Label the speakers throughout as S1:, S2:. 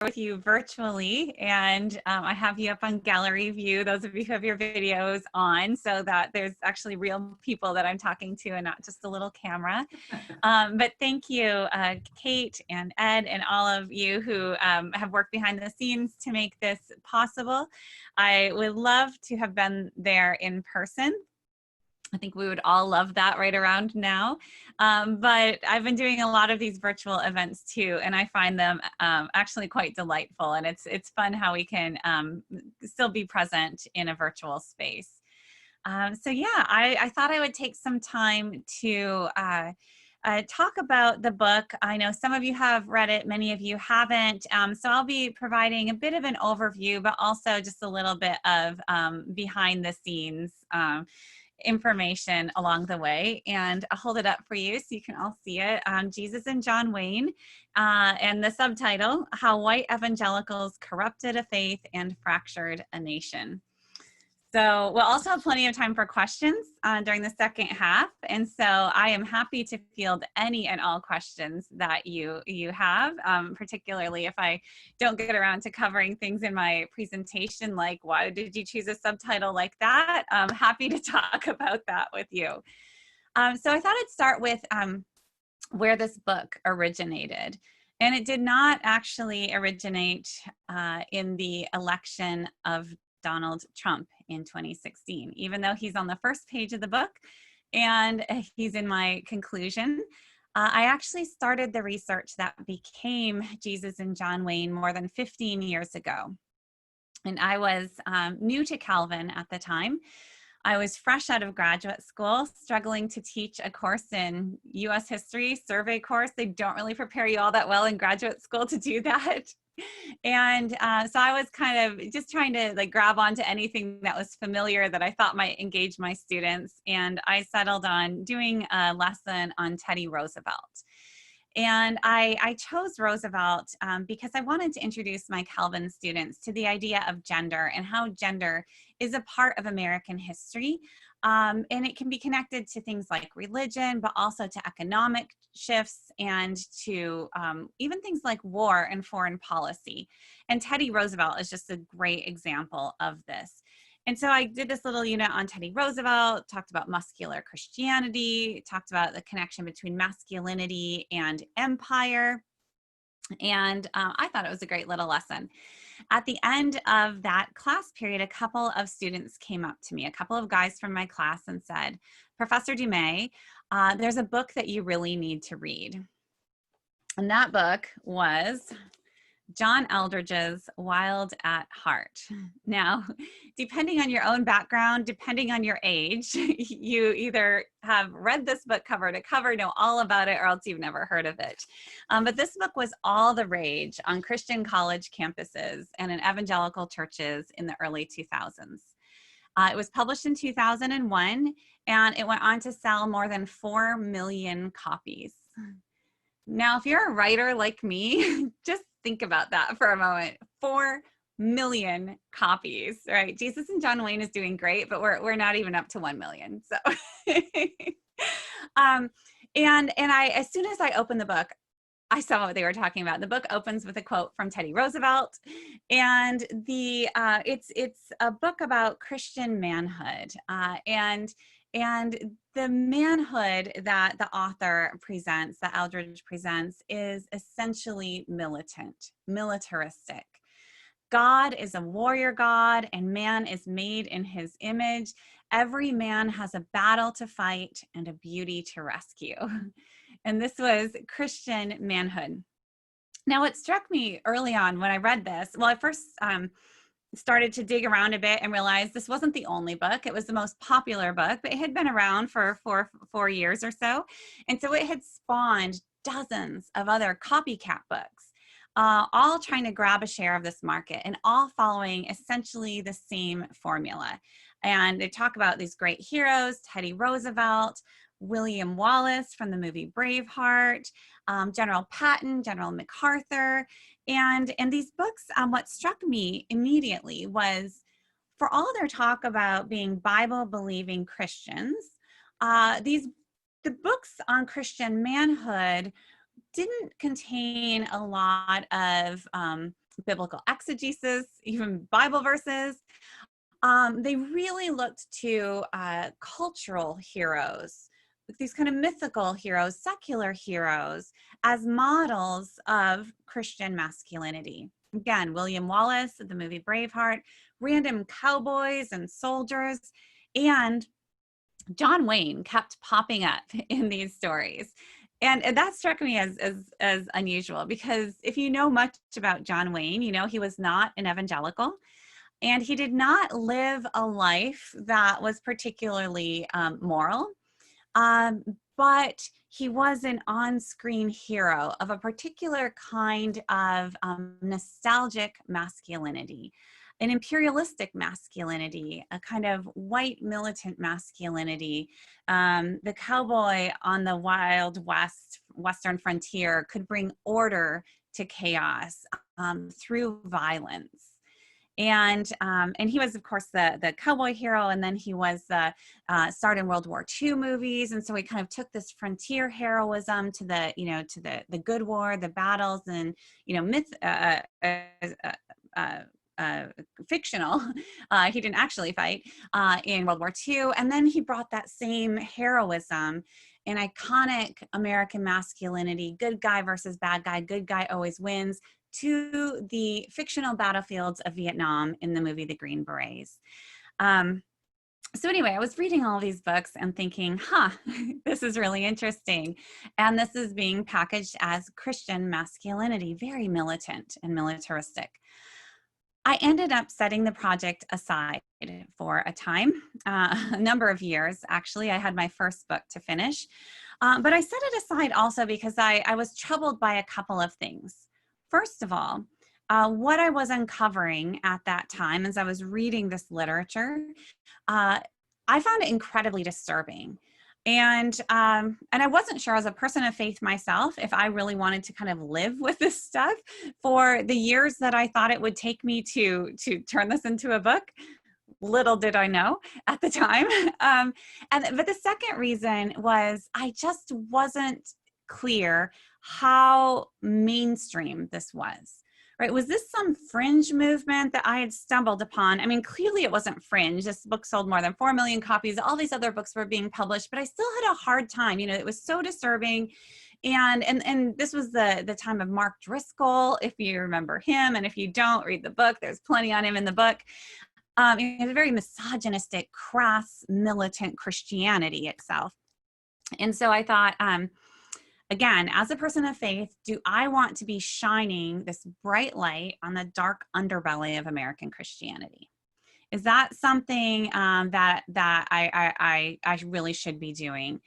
S1: with you virtually, and I have you up on gallery view, those of you who have your videos on, so that there's actually real people that I'm talking to and not just a little camera. But thank you, Kate and Ed and all of you who have worked behind the scenes to make this possible. I would love to have been there in person. I think we would all love that right around now. But I've been doing a lot of these virtual events too, and I find them actually quite delightful. And it's fun how we can still be present in a virtual space. So yeah, I thought I would take some time to talk about the book. I know some of you have read it, many of you haven't. So I'll be providing a bit of an overview, but also just a little bit of behind the scenes information along the way. And I'll hold it up for you so you can all see it. Jesus and John Wayne, and the subtitle, How White Evangelicals Corrupted a Faith and Fractured a Nation. So we'll also have plenty of time for questions during the second half. And so I am happy to field any and all questions that you have, particularly if I don't get around to covering things in my presentation, like why did you choose a subtitle like that? I'm happy to talk about that with you. So I thought I'd start with where this book originated. And it did not actually originate in the election of Donald Trump in 2016, even though he's on the first page of the book and he's in my conclusion. I actually started the research that became Jesus and John Wayne more than 15 years ago. And I was new to Calvin at the time. I was fresh out of graduate school, struggling to teach a course in US history, survey course. They don't really prepare you all that well in graduate school to do that. And so I was kind of just trying to like grab onto anything that was familiar that I thought might engage my students. And I settled on doing a lesson on Teddy Roosevelt. And I chose Roosevelt because I wanted to introduce my Calvin students to the idea of gender and how gender is a part of American history. And it can be connected to things like religion, but also to economic shifts and to even things like war and foreign policy. And Teddy Roosevelt is just a great example of this. And so I did this little unit on Teddy Roosevelt, talked about muscular Christianity, talked about the connection between masculinity and empire. And I thought it was a great little lesson. At the end of that class period, a couple of students came up to me, a couple of guys from my class, and said, Professor DuMez, there's a book that you really need to read. And that book was John Eldredge's Wild at Heart. Now, depending on your own background, depending on your age, you either have read this book cover to cover, know all about it, or else you've never heard of it. But this book was all the rage on Christian college campuses and in evangelical churches in the early 2000s. It was published in 2001, and it went on to sell more than 4 million copies. Now, if you're a writer like me, just think about that for a moment. 4 million copies, right? Jesus and John Wayne is doing great, but we're not even up to 1 million. So, and as soon as I opened the book, I saw what they were talking about. The book opens with a quote from Teddy Roosevelt, and it's a book about Christian manhood, and the manhood that the author presents, that Eldredge presents, is essentially militant, militaristic. God is a warrior God, and man is made in his image. Every man has a battle to fight and a beauty to rescue. And this was Christian manhood. Now, what struck me early on when I read this, well, I first started to dig around a bit and realized this wasn't the only book. It was the most popular book, but it had been around for four years or so. And so it had spawned dozens of other copycat books, all trying to grab a share of this market and all following essentially the same formula. And they talk about these great heroes, Teddy Roosevelt, William Wallace from the movie Braveheart, General Patton, General MacArthur. And these books, what struck me immediately was, for all their talk about being Bible-believing Christians, the books on Christian manhood didn't contain a lot of biblical exegesis, even Bible verses. They really looked to cultural heroes, these kind of mythical heroes, secular heroes, as models of Christian masculinity. Again, William Wallace, the movie Braveheart, random cowboys and soldiers, and John Wayne kept popping up in these stories. And that struck me as unusual, because if you know much about John Wayne, you know he was not an evangelical. And he did not live a life that was particularly moral, but he was an on-screen hero of a particular kind of nostalgic masculinity, an imperialistic masculinity, a kind of white militant masculinity. The cowboy on the Wild West, Western frontier could bring order to chaos through violence. And he was, of course, the cowboy hero, and then he was starred in World War II movies, and so he kind of took this frontier heroism to the good war, the battles, and myth, fictional. He didn't actually fight in World War II, and then he brought that same heroism and iconic American masculinity, good guy versus bad guy, good guy always wins, to the fictional battlefields of Vietnam in the movie The Green Berets. So anyway, I was reading all these books and thinking, this is really interesting. And this is being packaged as Christian masculinity, very militant and militaristic. I ended up setting the project aside for a time, a number of years, actually. I had my first book to finish, but I set it aside also because I was troubled by a couple of things. First of all, what I was uncovering at that time as I was reading this literature, I found it incredibly disturbing. And I wasn't sure, as a person of faith myself, if I really wanted to kind of live with this stuff for the years that I thought it would take me to turn this into a book. Little did I know at the time. But the second reason was I just wasn't clear how mainstream this was. Right? Was this some fringe movement that I had stumbled upon? I mean, clearly it wasn't fringe. This book sold more than 4 million copies. All these other books were being published, but I still had a hard time. It was so disturbing. And this was the time of Mark Driscoll, if you remember him. And if you don't, read the book. There's plenty on him in the book. It was a very misogynistic, crass, militant Christianity itself. And so I thought, again, as a person of faith, do I want to be shining this bright light on the dark underbelly of American Christianity? Is that something that I really should be doing?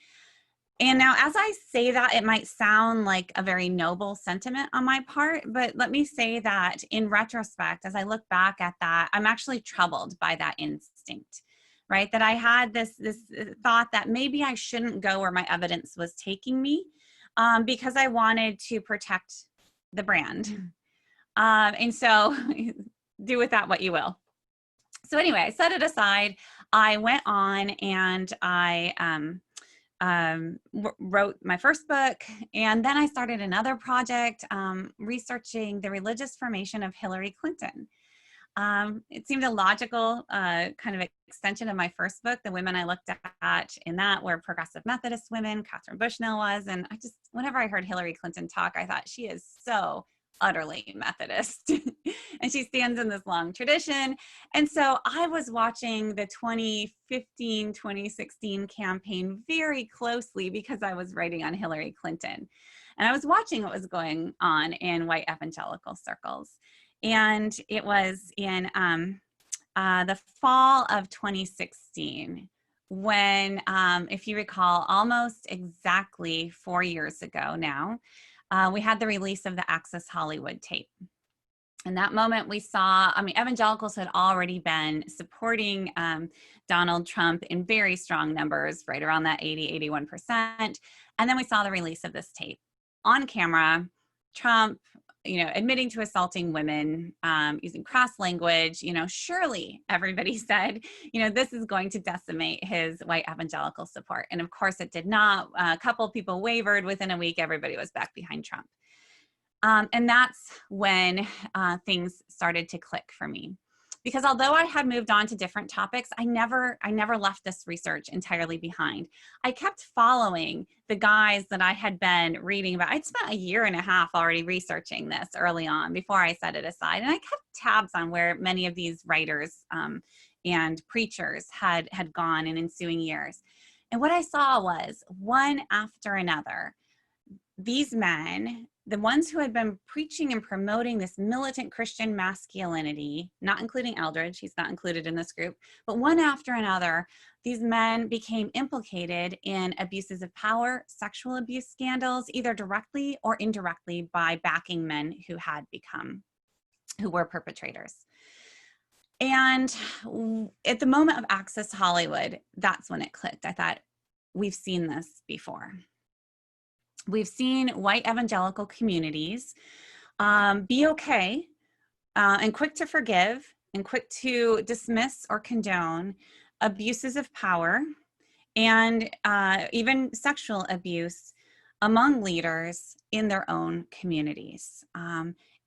S1: And now, as I say that, it might sound like a very noble sentiment on my part, but let me say that in retrospect, as I look back at that, I'm actually troubled by that instinct, right? That I had this thought that maybe I shouldn't go where my evidence was taking me, because I wanted to protect the brand. And so do with that what you will. So anyway, I set it aside. I went on and I wrote my first book. And then I started another project researching the religious formation of Hillary Clinton. It seemed a logical kind of extension of my first book. The women I looked at in that were progressive Methodist women. Catherine Bushnell was. And whenever I heard Hillary Clinton talk, I thought, she is so utterly Methodist. And she stands in this long tradition. And so I was watching the 2015, 2016 campaign very closely because I was writing on Hillary Clinton. And I was watching what was going on in white evangelical circles. And it was in the fall of 2016 when, if you recall, almost exactly 4 years ago now, we had the release of the Access Hollywood tape. In that moment, we saw, evangelicals had already been supporting Donald Trump in very strong numbers, right around that 80, 81%. And then we saw the release of this tape on camera, Trump, admitting to assaulting women, using crass language. Surely everybody said, this is going to decimate his white evangelical support. And of course it did not. A couple people wavered. Within a week, everybody was back behind Trump. And that's when things started to click for me. Because although I had moved on to different topics, I never left this research entirely behind. I kept following the guys that I had been reading about. I'd spent a year and a half already researching this early on before I set it aside. And I kept tabs on where many of these writers and preachers had gone in ensuing years. And what I saw was, one after another, these men, the ones who had been preaching and promoting this militant Christian masculinity, not including Eldridge, he's not included in this group, but one after another, these men became implicated in abuses of power, sexual abuse scandals, either directly or indirectly by backing men who were perpetrators. And at the moment of Access Hollywood, that's when it clicked. I thought, we've seen this before. We've seen white evangelical communities be okay and quick to forgive and quick to dismiss or condone abuses of power and even sexual abuse among leaders in their own communities.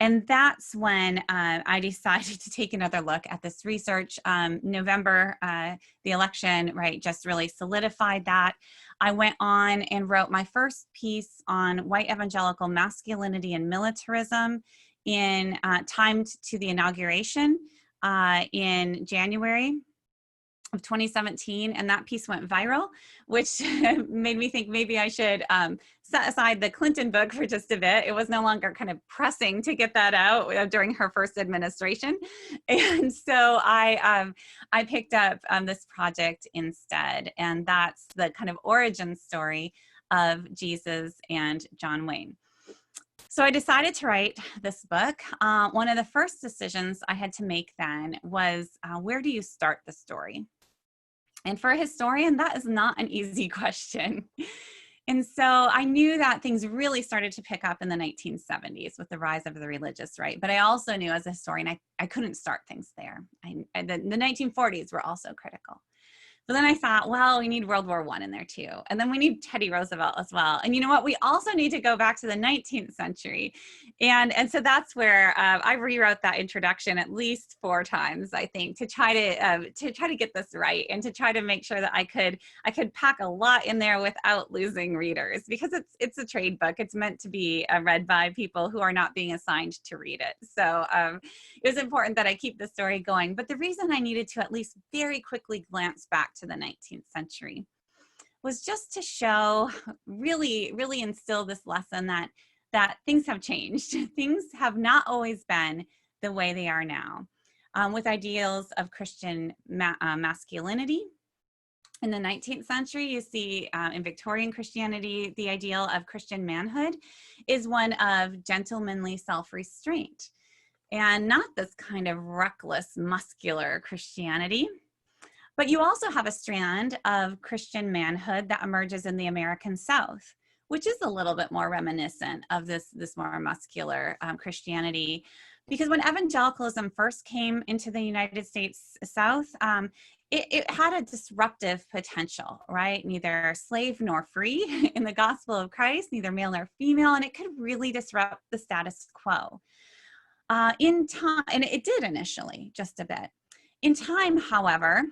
S1: And that's when I decided to take another look at this research. November, the election, right, just really solidified that. I went on and wrote my first piece on white evangelical masculinity and militarism in timed to the inauguration in January of 2017, and that piece went viral, which made me think maybe I should set aside the Clinton book for just a bit. It was no longer kind of pressing to get that out during her first administration, and so I picked up this project instead, and that's the kind of origin story of Jesus and John Wayne. So I decided to write this book. One of the first decisions I had to make then was, where do you start the story? And for a historian, that is not an easy question. And so I knew that things really started to pick up in the 1970s with the rise of the religious right. But I also knew as a historian, I couldn't start things there. The 1940s were also critical. But then I thought, well, we need World War I in there too. And then we need Teddy Roosevelt as well. And you know what? We also need to go back to the 19th century. And so that's where I rewrote that introduction at least 4 times, I think, to try to get this right and to try to make sure that I could pack a lot in there without losing readers, because it's a trade book. It's meant to be read by people who are not being assigned to read it. So it was important that I keep the story going. But the reason I needed to at least very quickly glance back to the 19th century was just to show, really instill this lesson that things have changed. Things have not always been the way they are now. With ideals of Christian masculinity. In the 19th century, you see in Victorian Christianity, the ideal of Christian manhood is one of gentlemanly self-restraint, and not this kind of reckless, muscular Christianity. But you also have a strand of Christian manhood that emerges in the American South, which is a little bit more reminiscent of this more muscular Christianity. Because when evangelicalism first came into the United States South, it had a disruptive potential, right? Neither slave nor free in the gospel of Christ, neither male nor female, and it could really disrupt the status quo. In time, and it did initially, just a bit. In time, however,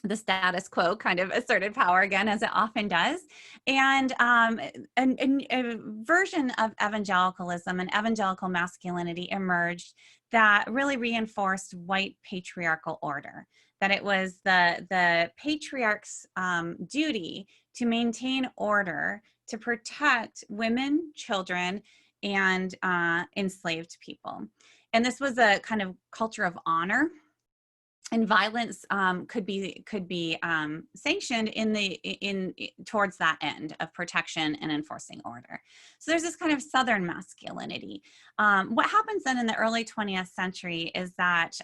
S1: the status quo kind of asserted power again, as it often does. And a version of evangelicalism and evangelical masculinity emerged that really reinforced white patriarchal order, that it was the patriarch's duty to maintain order, to protect women, children, and enslaved people. And this was a kind of culture of honor. And violence could be sanctioned towards that end of protection and enforcing order. So there's this kind of Southern masculinity. What happens then in the early 20th century is that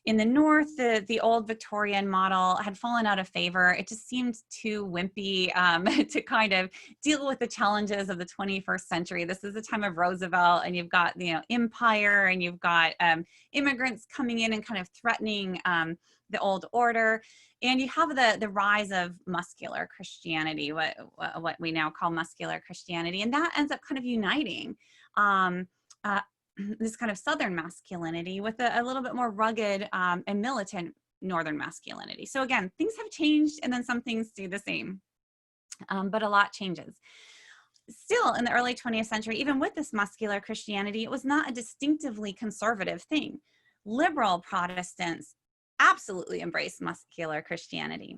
S1: in the North, the old Victorian model had fallen out of favor. It just seemed too wimpy to kind of deal with the challenges of the 21st century. This is the time of Roosevelt, and you've got empire, and you've got immigrants coming in and kind of threatening the old order, and you have the rise of muscular Christianity, what we now call muscular Christianity, and that ends up kind of uniting um, uh, this kind of Southern masculinity with a little bit more rugged and militant Northern masculinity. So again, things have changed, and then some things stay the same, but a lot changes. Still, in the early 20th century, even with this muscular Christianity, it was not a distinctively conservative thing. Liberal Protestants absolutely embraced muscular Christianity.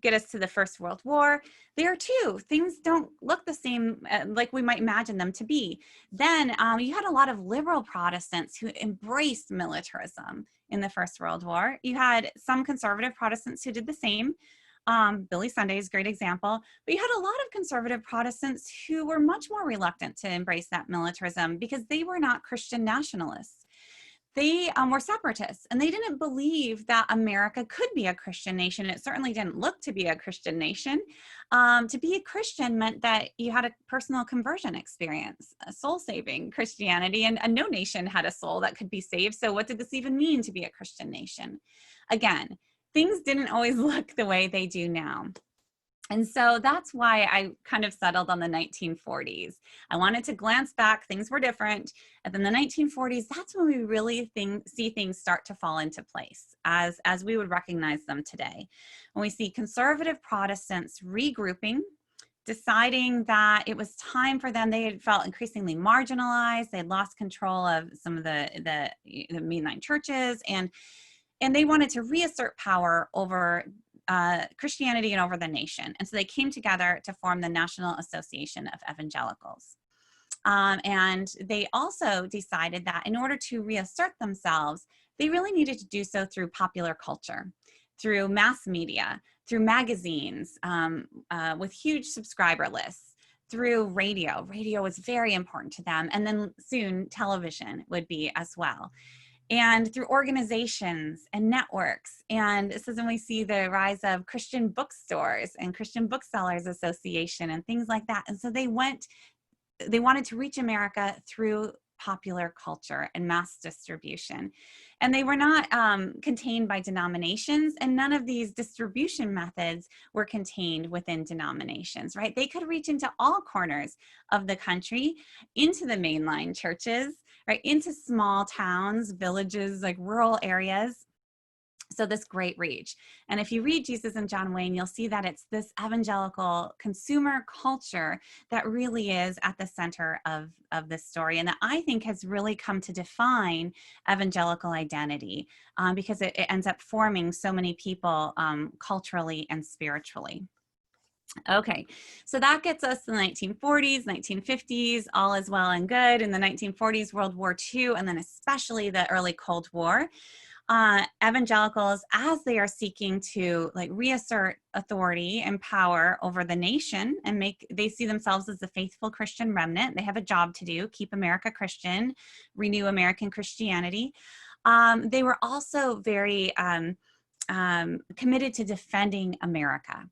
S1: Get us to the First World War. There too, things don't look the same like we might imagine them to be. Then you had a lot of liberal Protestants who embraced militarism in the First World War. You had some conservative Protestants who did the same. Billy Sunday is a great example, but you had a lot of conservative Protestants who were much more reluctant to embrace that militarism because they were not Christian nationalists. They were separatists, and they didn't believe that America could be a Christian nation. It certainly didn't look to be a Christian nation. To be a Christian meant that you had a personal conversion experience, a soul-saving Christianity, and no nation had a soul that could be saved. So what did this even mean to be a Christian nation? Again, things didn't always look the way they do now. And so that's why I kind of settled on the 1940s. I wanted to glance back, things were different. And then the 1940s, that's when we really see things start to fall into place as we would recognize them today. When we see conservative Protestants regrouping, deciding that it was time for them, they had felt increasingly marginalized, they had lost control of some of the mainline churches, and they wanted to reassert power over Christianity and over the nation. And so they came together to form the National Association of Evangelicals. And they also decided that in order to reassert themselves, they really needed to do so through popular culture, through mass media, through magazines with huge subscriber lists, through radio. Radio was very important to them. And then soon television would be as well. And through organizations and networks. And this is when we see the rise of Christian bookstores and Christian Booksellers Association and things like that. And so they wanted to reach America through popular culture and mass distribution. And they were not contained by denominations, and none of these distribution methods were contained within denominations, right? They could reach into all corners of the country, into the mainline churches, right? Into small towns, villages, like rural areas. So this great reach. And if you read Jesus and John Wayne, you'll see that it's this evangelical consumer culture that really is at the center of this story, and that I think has really come to define evangelical identity because it ends up forming so many people culturally and spiritually. Okay, so that gets us to the 1940s, 1950s, all is well and good. In the 1940s, World War II, and then especially the early Cold War. Evangelicals, as they are seeking to reassert authority and power over the nation and they see themselves as the faithful Christian remnant. They have a job to do, keep America Christian, renew American Christianity. They were also very committed to defending America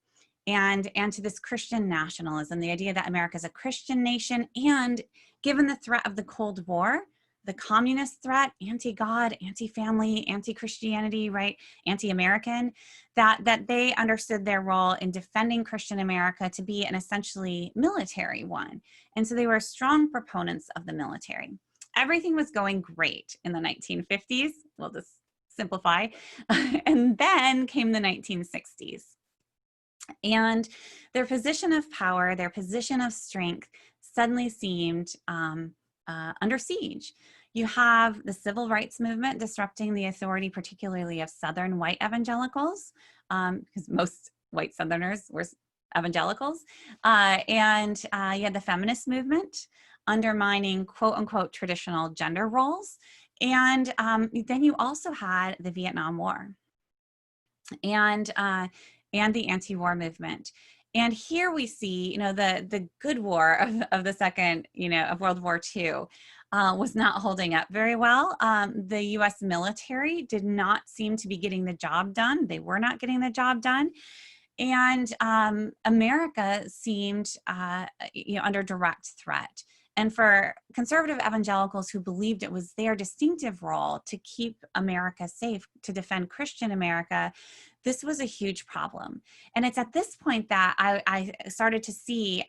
S1: and to this Christian nationalism, the idea that America is a Christian nation, and given the threat of the Cold War, the communist threat, anti-God, anti-family, anti-Christianity, right, anti-American, that they understood their role in defending Christian America to be an essentially military one. And so they were strong proponents of the military. Everything was going great in the 1950s. We'll just simplify. And then came the 1960s. And their position of power, their position of strength suddenly seemed under siege. You have the civil rights movement disrupting the authority, particularly of Southern white evangelicals, because most white Southerners were evangelicals. And you had the feminist movement undermining quote unquote traditional gender roles. And then you also had the Vietnam War and the anti-war movement. And here we see, the good war of the second, of World War II was not holding up very well. The US military did not seem to be getting the job done. They were not getting the job done. And America seemed, under direct threat. And for conservative evangelicals who believed it was their distinctive role to keep America safe, to defend Christian America, this was a huge problem. And it's at this point that I started to see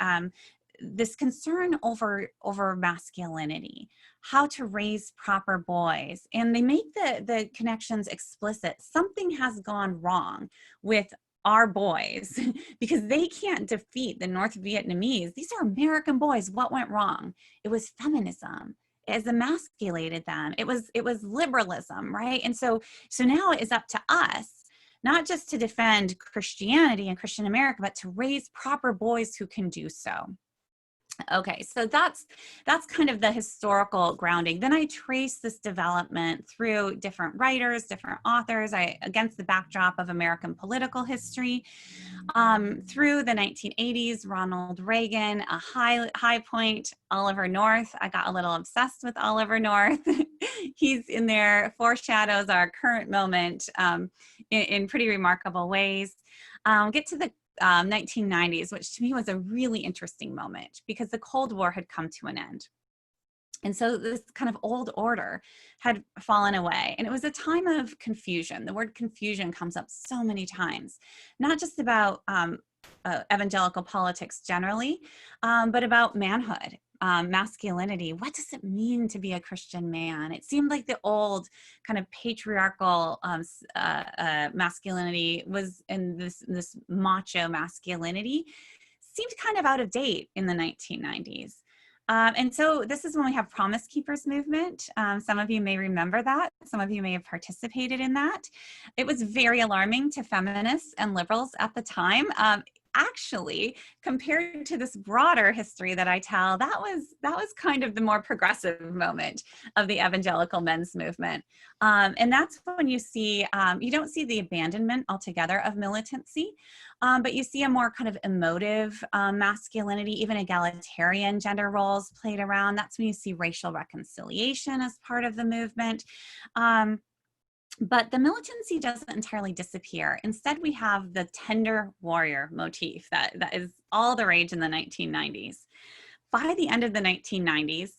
S1: this concern over masculinity, how to raise proper boys. And they make the connections explicit. Something has gone wrong with our boys because they can't defeat the North Vietnamese. These are American boys. What went wrong? It was feminism. It has emasculated them. It was liberalism, right? And so now it is up to us, not just to defend Christianity and Christian America, but to raise proper boys who can do so. Okay, so that's kind of the historical grounding. Then I trace this development through different writers, different authors, against the backdrop of American political history. Through the 1980s, Ronald Reagan, a high point, Oliver North. I got a little obsessed with Oliver North. He's in there, foreshadows our current moment in pretty remarkable ways. Get to the 1990s, which to me was a really interesting moment because the Cold War had come to an end. And so this kind of old order had fallen away. And it was a time of confusion. The word confusion comes up so many times, not just about evangelical politics generally, but about manhood, masculinity. What does it mean to be a Christian man? It seemed like the old kind of patriarchal masculinity was, in this macho masculinity seemed kind of out of date in the 1990s. And so this is when we have Promise Keepers movement. Some of you may remember that. Some of you may have participated in that. It was very alarming to feminists and liberals at the time. Actually, compared to this broader history that I tell, that was kind of the more progressive moment of the evangelical men's movement. And that's when you see, you don't see the abandonment altogether of militancy, but you see a more kind of emotive masculinity, even egalitarian gender roles played around. That's when you see racial reconciliation as part of the movement. But the militancy doesn't entirely disappear. Instead, we have the tender warrior motif that is all the rage in the 1990s. By the end of the 1990s,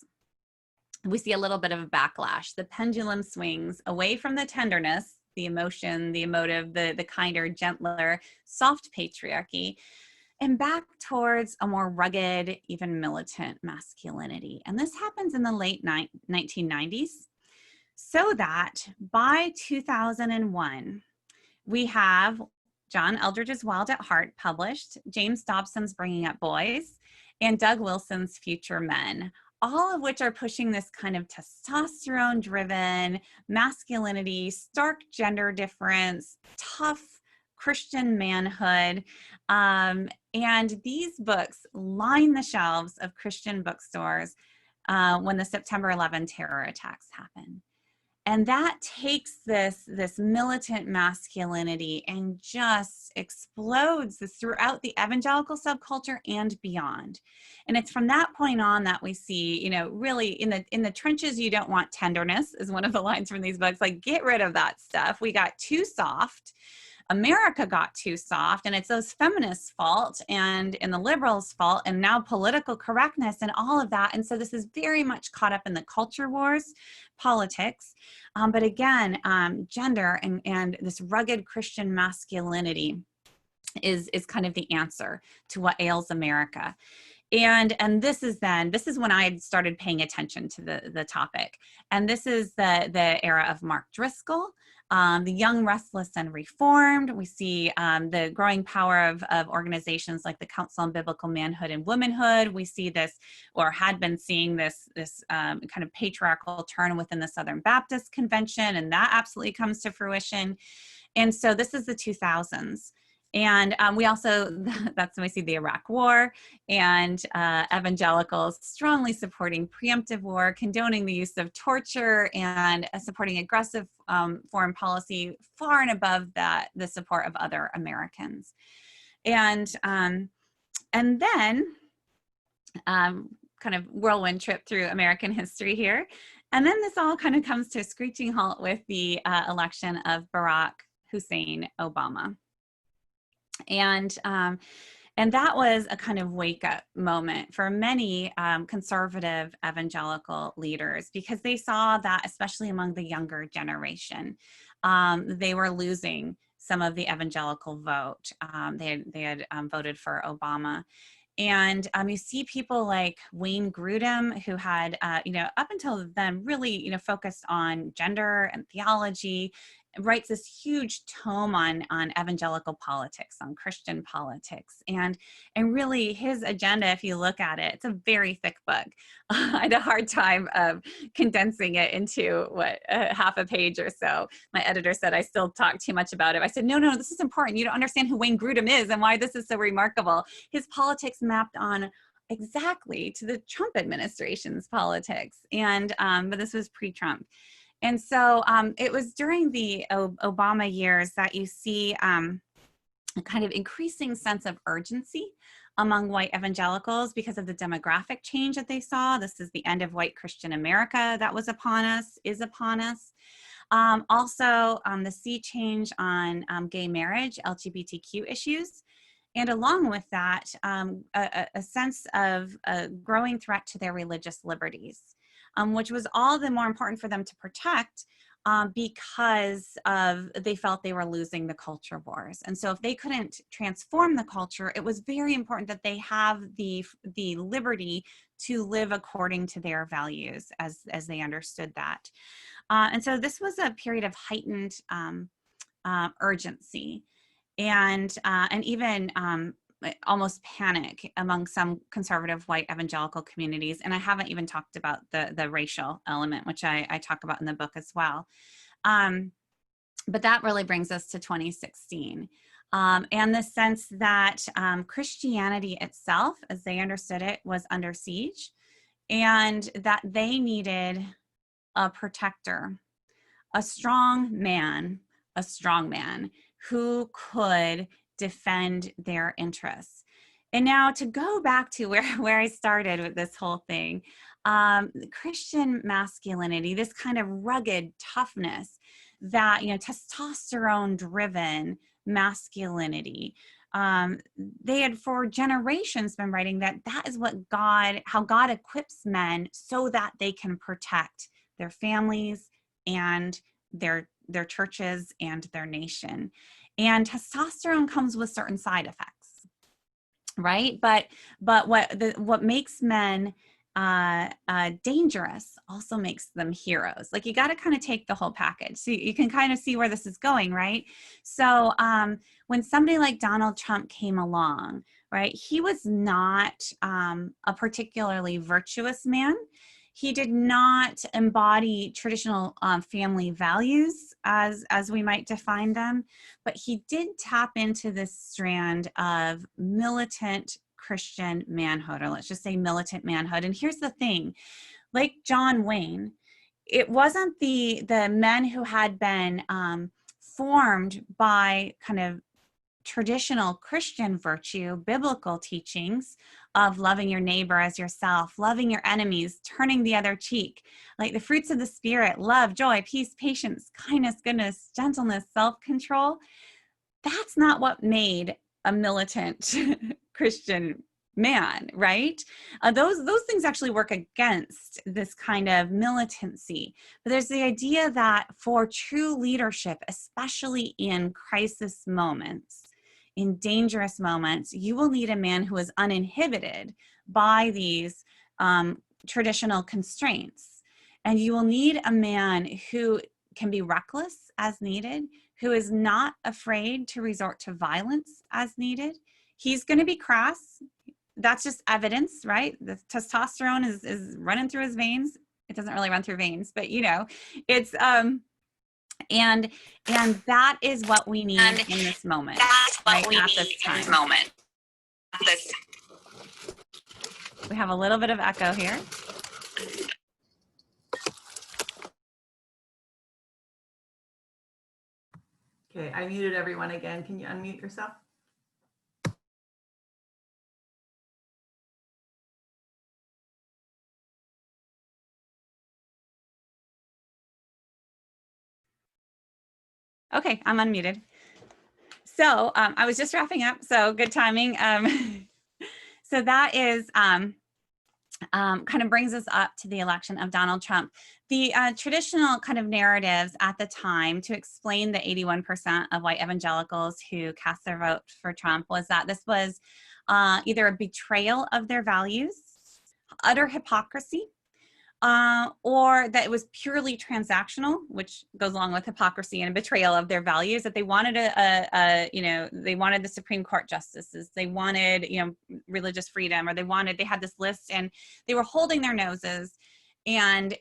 S1: we see a little bit of a backlash. The pendulum swings away from the tenderness, the emotion, the emotive, the kinder, gentler, soft patriarchy, and back towards a more rugged, even militant masculinity. And this happens in the late 1990s. So that by 2001, we have John Eldredge's Wild at Heart published, James Dobson's Bringing Up Boys, and Doug Wilson's Future Men, all of which are pushing this kind of testosterone-driven masculinity, stark gender difference, tough Christian manhood. And these books line the shelves of Christian bookstores when the September 11 terror attacks happen. And that takes this militant masculinity and just explodes this throughout the evangelical subculture and beyond. And it's from that point on that we see, you know, really in the trenches, you don't want tenderness is one of the lines from these books. Like, get rid of that stuff. We got too soft. America got too soft, and it's those feminists' fault and the liberals' fault, and now political correctness and all of that. And so this is very much caught up in the culture wars, politics, but again, gender and this rugged Christian masculinity is kind of the answer to what ails America. And this is when I started paying attention to the topic. And this is the era of Mark Driscoll, the young, restless, and reformed. We see the growing power of organizations like the Council on Biblical Manhood and Womanhood. We see this, or had been seeing this kind of patriarchal turn within the Southern Baptist Convention, and that absolutely comes to fruition. And so this is the 2000s. And we also, that's when we see the Iraq War and evangelicals strongly supporting preemptive war, condoning the use of torture, and supporting aggressive foreign policy far and above the support of other Americans. And then kind of whirlwind trip through American history here. And then this all kind of comes to a screeching halt with the election of Barack Hussein Obama. And that was a kind of wake-up moment for many conservative evangelical leaders, because they saw that, especially among the younger generation, they were losing some of the evangelical vote. They had voted for Obama. And you see people like Wayne Grudem, who had, up until then really, focused on gender and theology, writes this huge tome on evangelical politics, on Christian politics. And really his agenda, if you look at it, it's a very thick book. I had a hard time of condensing it into half a page or so. My editor said I still talk too much about it. I said, no, this is important. You don't understand who Wayne Grudem is and why this is so remarkable. His politics mapped on exactly to the Trump administration's politics. And, but this was pre-Trump. And so it was during the Obama years that you see a kind of increasing sense of urgency among white evangelicals because of the demographic change that they saw. This is the end of white Christian America that was upon us, is upon us. Also, the sea change on gay marriage, LGBTQ issues. And along with that, a sense of a growing threat to their religious liberties. Which was all the more important for them to protect because they felt they were losing the culture wars. And so if they couldn't transform the culture, it was very important that they have the liberty to live according to their values as they understood that. And so this was a period of heightened urgency and even almost panic among some conservative white evangelical communities. And I haven't even talked about the racial element, which I talk about in the book as well. But that really brings us to 2016. And the sense that Christianity itself, as they understood it, was under siege, and that they needed a protector, a strong man who could defend their interests. And now to go back to where I started with this whole thing, Christian masculinity, this kind of rugged toughness that, testosterone driven masculinity, they had for generations been writing that is how God equips men so that they can protect their families and their churches and their nation. And testosterone comes with certain side effects, right? But what makes men dangerous also makes them heroes. Like, you got to kind of take the whole package. So you can kind of see where this is going, right? So when somebody like Donald Trump came along, right, he was not a particularly virtuous man. He did not embody traditional family values as we might define them, but he did tap into this strand of militant Christian manhood, or let's just say militant manhood. And here's the thing, like John Wayne, it wasn't the men who had been formed by kind of traditional Christian virtue, biblical teachings of loving your neighbor as yourself, loving your enemies, turning the other cheek, like the fruits of the Spirit, love, joy, peace, patience, kindness, goodness, gentleness, self-control. That's not what made a militant Christian man, right? Those things actually work against this kind of militancy. But there's the idea that for true leadership, especially in crisis moments, in dangerous moments, you will need a man who is uninhibited by these traditional constraints. And you will need a man who can be reckless as needed, who is not afraid to resort to violence as needed. He's going to be crass. That's just evidence, right? The testosterone is running through his veins. It doesn't really run through veins, but it's and that is what we need in this moment. That's what we need in this moment. We have a little bit of echo here.
S2: Okay, I muted everyone again. Can you unmute yourself?
S1: Okay, I'm unmuted. So I was just wrapping up, so good timing. So that is kind of brings us up to the election of Donald Trump. The traditional kind of narratives at the time to explain the 81% of white evangelicals who cast their vote for Trump was that this was either a betrayal of their values, utter hypocrisy, or that it was purely transactional, which goes along with hypocrisy and betrayal of their values, that they wanted they wanted the Supreme Court justices, they wanted, religious freedom, or they had this list and they were holding their noses and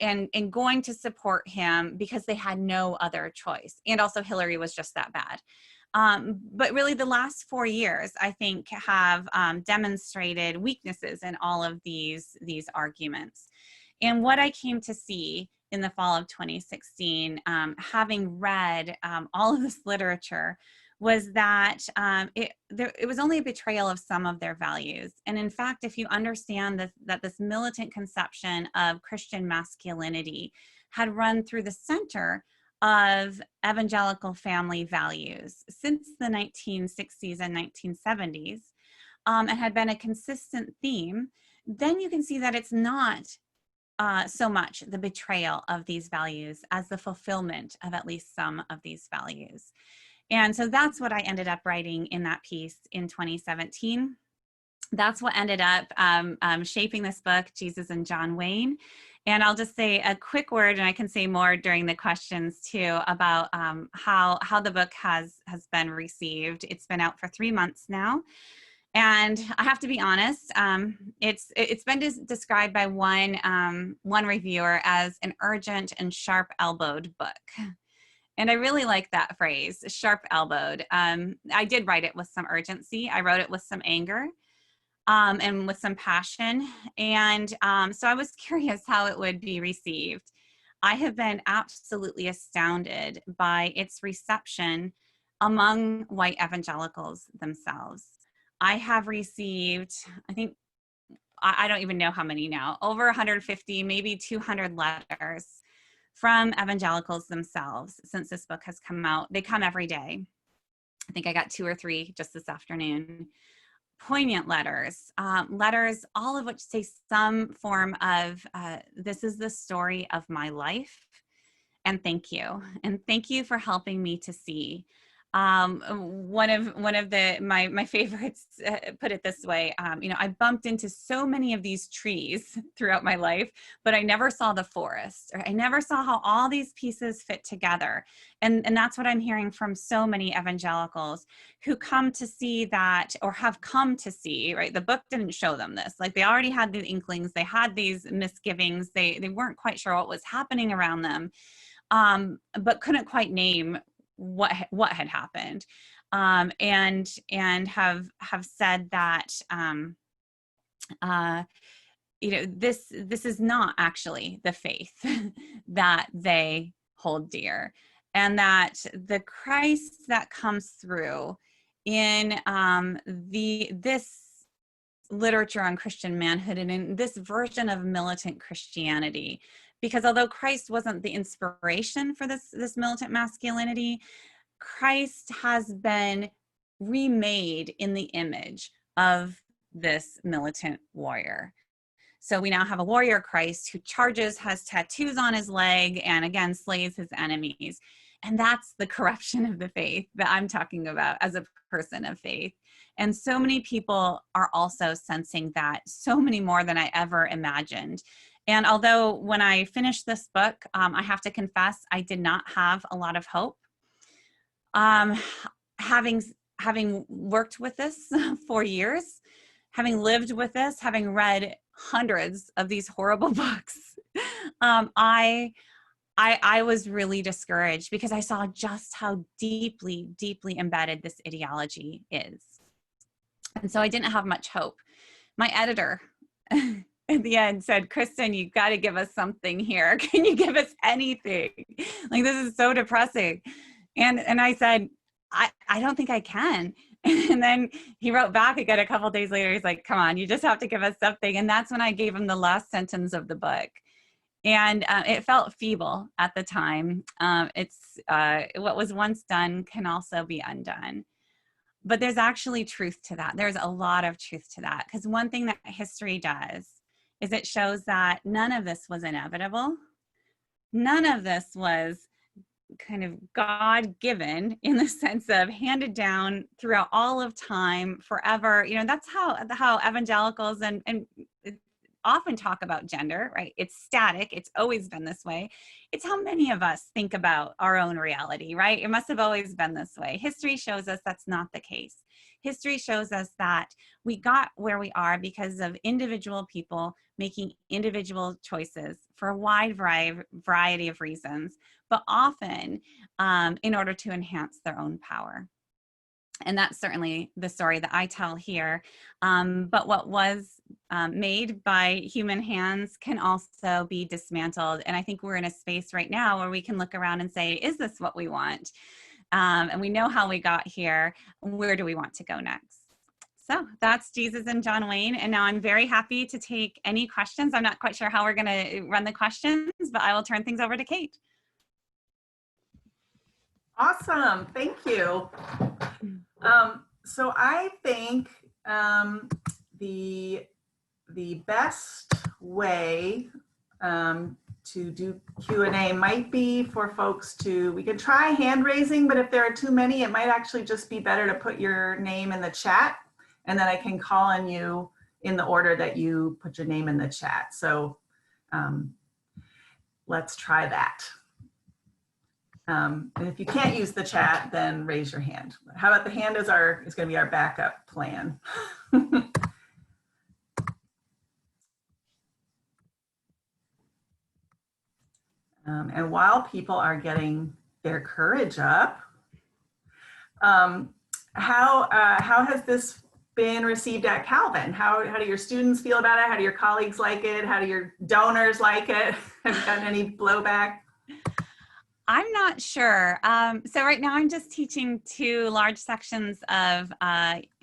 S1: going to support him because they had no other choice. And also Hillary was just that bad. But really the last 4 years, I think, have demonstrated weaknesses in all of these arguments. And what I came to see in the fall of 2016, having read all of this literature, was that it was only a betrayal of some of their values. And in fact, if you understand that this militant conception of Christian masculinity had run through the center of evangelical family values since the 1960s and 1970s, and had been a consistent theme, then you can see that it's not so much the betrayal of these values as the fulfillment of at least some of these values. And so that's what I ended up writing in that piece in 2017. That's what ended up shaping this book, Jesus and John Wayne. And I'll just say a quick word, and I can say more during the questions too, about how the book has been received. It's been out for 3 months now. And I have to be honest, it's been described by one reviewer as an urgent and sharp-elbowed book. And I really like that phrase, sharp-elbowed. I did write it with some urgency. I wrote it with some anger and with some passion. And so I was curious how it would be received. I have been absolutely astounded by its reception among white evangelicals themselves. I have received, I think, I don't even know how many now, over 150, maybe 200 letters from evangelicals themselves since this book has come out. They come every day. I think I got 2 or 3 just this afternoon. Poignant letters, letters, all of which say some form of, this is the story of my life, and thank you. And thank you for helping me to see. One of my favorites put it this way, I bumped into so many of these trees throughout my life, but I never saw the forest, or I never saw how all these pieces fit together. And that's what I'm hearing from so many evangelicals who come to see that, or have come to see, right? The book didn't show them this. Like, they already had the inklings, they had these misgivings, they weren't quite sure what was happening around them, but couldn't quite name what had happened, and have said that this is not actually the faith that they hold dear, and that the Christ that comes through in this literature on Christian manhood and in this version of militant Christianity. Because although Christ wasn't the inspiration for this militant masculinity, Christ has been remade in the image of this militant warrior. So we now have a warrior Christ who charges, has tattoos on his leg, and again, slays his enemies. And that's the corruption of the faith that I'm talking about as a person of faith. And so many people are also sensing that, so many more than I ever imagined. And although when I finished this book, I have to confess, I did not have a lot of hope. Having worked with this for years, having lived with this, having read hundreds of these horrible books, I was really discouraged because I saw just how deeply, deeply embedded this ideology is. And so I didn't have much hope. My editor at the end said, Kristin, you've got to give us something here. Can you give us anything? Like, this is so depressing. And I said, I don't think I can. And then he wrote back again a couple of days later. He's like, come on, you just have to give us something. And that's when I gave him the last sentence of the book. And it felt feeble at the time. It's what was once done can also be undone. But there's actually truth to that. There's a lot of truth to that. Because one thing that history does is it shows that none of this was inevitable. None of this was kind of God-given in the sense of handed down throughout all of time, forever. You know, that's how evangelicals and often talk about gender, right? It's static. It's always been this way. It's how many of us think about our own reality, right? It must have always been this way. History shows us that's not the case. History shows us that we got where we are because of individual people making individual choices for a wide variety of reasons, but often in order to enhance their own power. And that's certainly the story that I tell here. But what was made by human hands can also be dismantled. And I think we're in a space right now where we can look around and say, is this what we want? And we know how we got here. Where do we want to go next? So that's Jesus and John Wayne. And now I'm very happy to take any questions. I'm not quite sure how we're going to run the questions, but I will turn things over to Kate.
S2: Awesome. Thank you. So I think the best way to do Q&A might be for folks to, we could try hand raising, but if there are too many, it might actually just be better to put your name in the chat, and then I can call on you in the order that you put your name in the chat. So let's try that. And if you can't use the chat, then raise your hand. How about the hand is going to be our backup plan. And while people are getting their courage up, how has this been received at Calvin? How do your students feel about it? How do your colleagues like it? How do your donors like it? Have you gotten any blowback?
S1: I'm not sure. So right now I'm just teaching 2 large sections of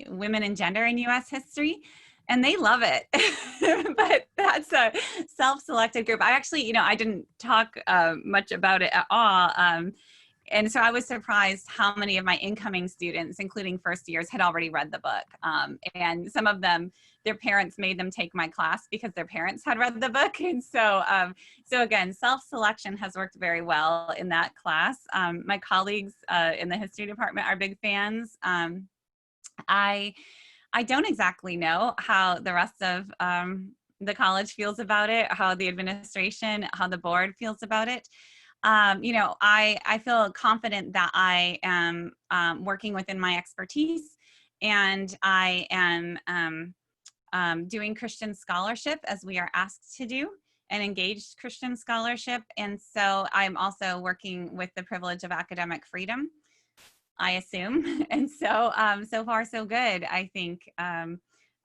S1: women and gender in U.S. history, and they love it. But that's a self-selected group. I actually, I didn't talk much about it at all. And so I was surprised how many of my incoming students, including first years, had already read the book. And some of them, their parents made them take my class because their parents had read the book. And so, so again, self-selection has worked very well in that class. My colleagues in the history department are big fans. I don't exactly know how the rest of the college feels about it, how the administration, how the board feels about it. I feel confident that I am working within my expertise, and I am doing Christian scholarship as we are asked to do, and engaged Christian scholarship. And so I'm also working with the privilege of academic freedom, I assume. And so, so far so good, I think.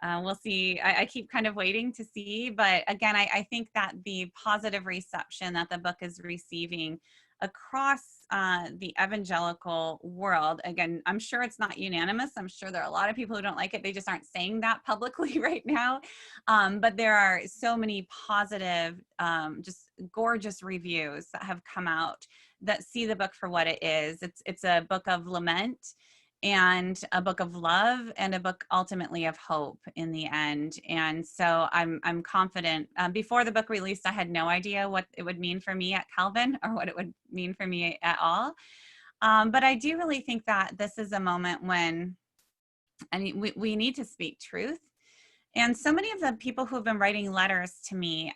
S1: We'll see. I keep kind of waiting to see, but again, I think that the positive reception that the book is receiving across the evangelical world, again, I'm sure it's not unanimous. I'm sure there are a lot of people who don't like it. They just aren't saying that publicly right now. But there are so many positive, just gorgeous reviews that have come out that see the book for what it is. It's a book of lament, and a book of love, and a book ultimately of hope in the end. And so I'm confident. Before the book released, I had no idea what it would mean for me at Calvin, or what it would mean for me at all. But I do really think that this is a moment when, I mean, we need to speak truth. And so many of the people who have been writing letters to me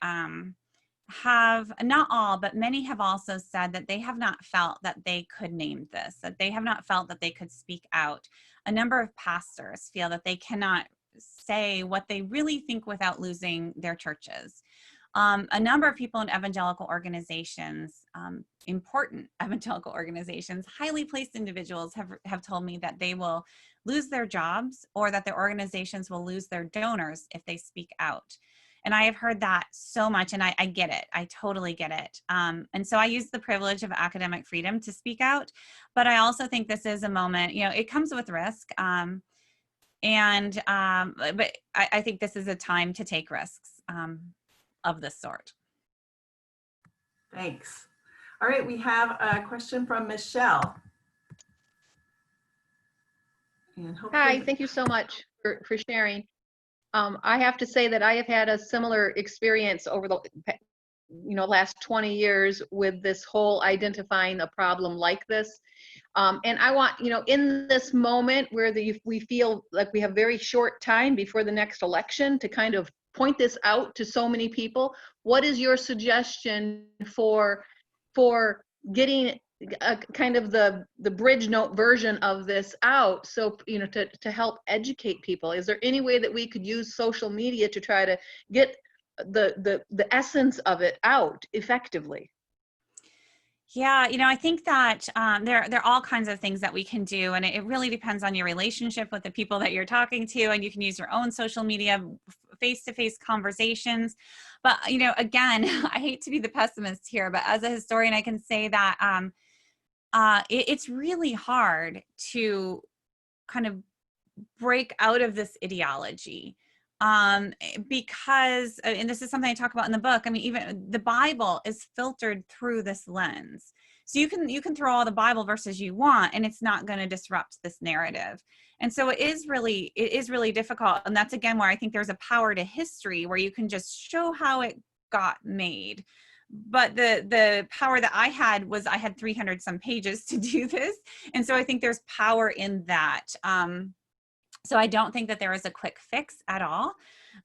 S1: have, not all, but many have also said that they have not felt that they could name this, that they have not felt that they could speak out. A number of pastors feel that they cannot say what they really think without losing their churches. A number of people in evangelical organizations, important evangelical organizations, highly placed individuals have told me that they will lose their jobs, or that their organizations will lose their donors if they speak out. And I have heard that so much, and I get it. I totally get it. And so I use the privilege of academic freedom to speak out, but I also think this is a moment, it comes with risk. But I think this is a time to take risks of this sort.
S2: Thanks. All right, we have a question from Michelle.
S3: And hi, thank you so much for sharing. I have to say that I have had a similar experience over the last 20 years with this whole identifying a problem like this. And I want, in this moment where we feel like we have very short time before the next election to kind of point this out to so many people, what is your suggestion for getting a kind of the bridge note version of this out, so to help educate people? Is there any way that we could use social media to try to get the essence of it out effectively?
S1: Yeah, I think that there are all kinds of things that we can do, and it really depends on your relationship with the people that you're talking to, and you can use your own social media, face-to-face conversations. But again, I hate to be the pessimist here, but as a historian, I can say that it's really hard to kind of break out of this ideology. Because, and this is something I talk about in the book, I mean, even the Bible is filtered through this lens. So you can throw all the Bible verses you want, and it's not going to disrupt this narrative. And so it is really difficult. And that's, again, where I think there's a power to history, where you can just show how it got made. But the power that I had was I had 300 some pages to do this. And so I think there's power in that. So I don't think that there is a quick fix at all.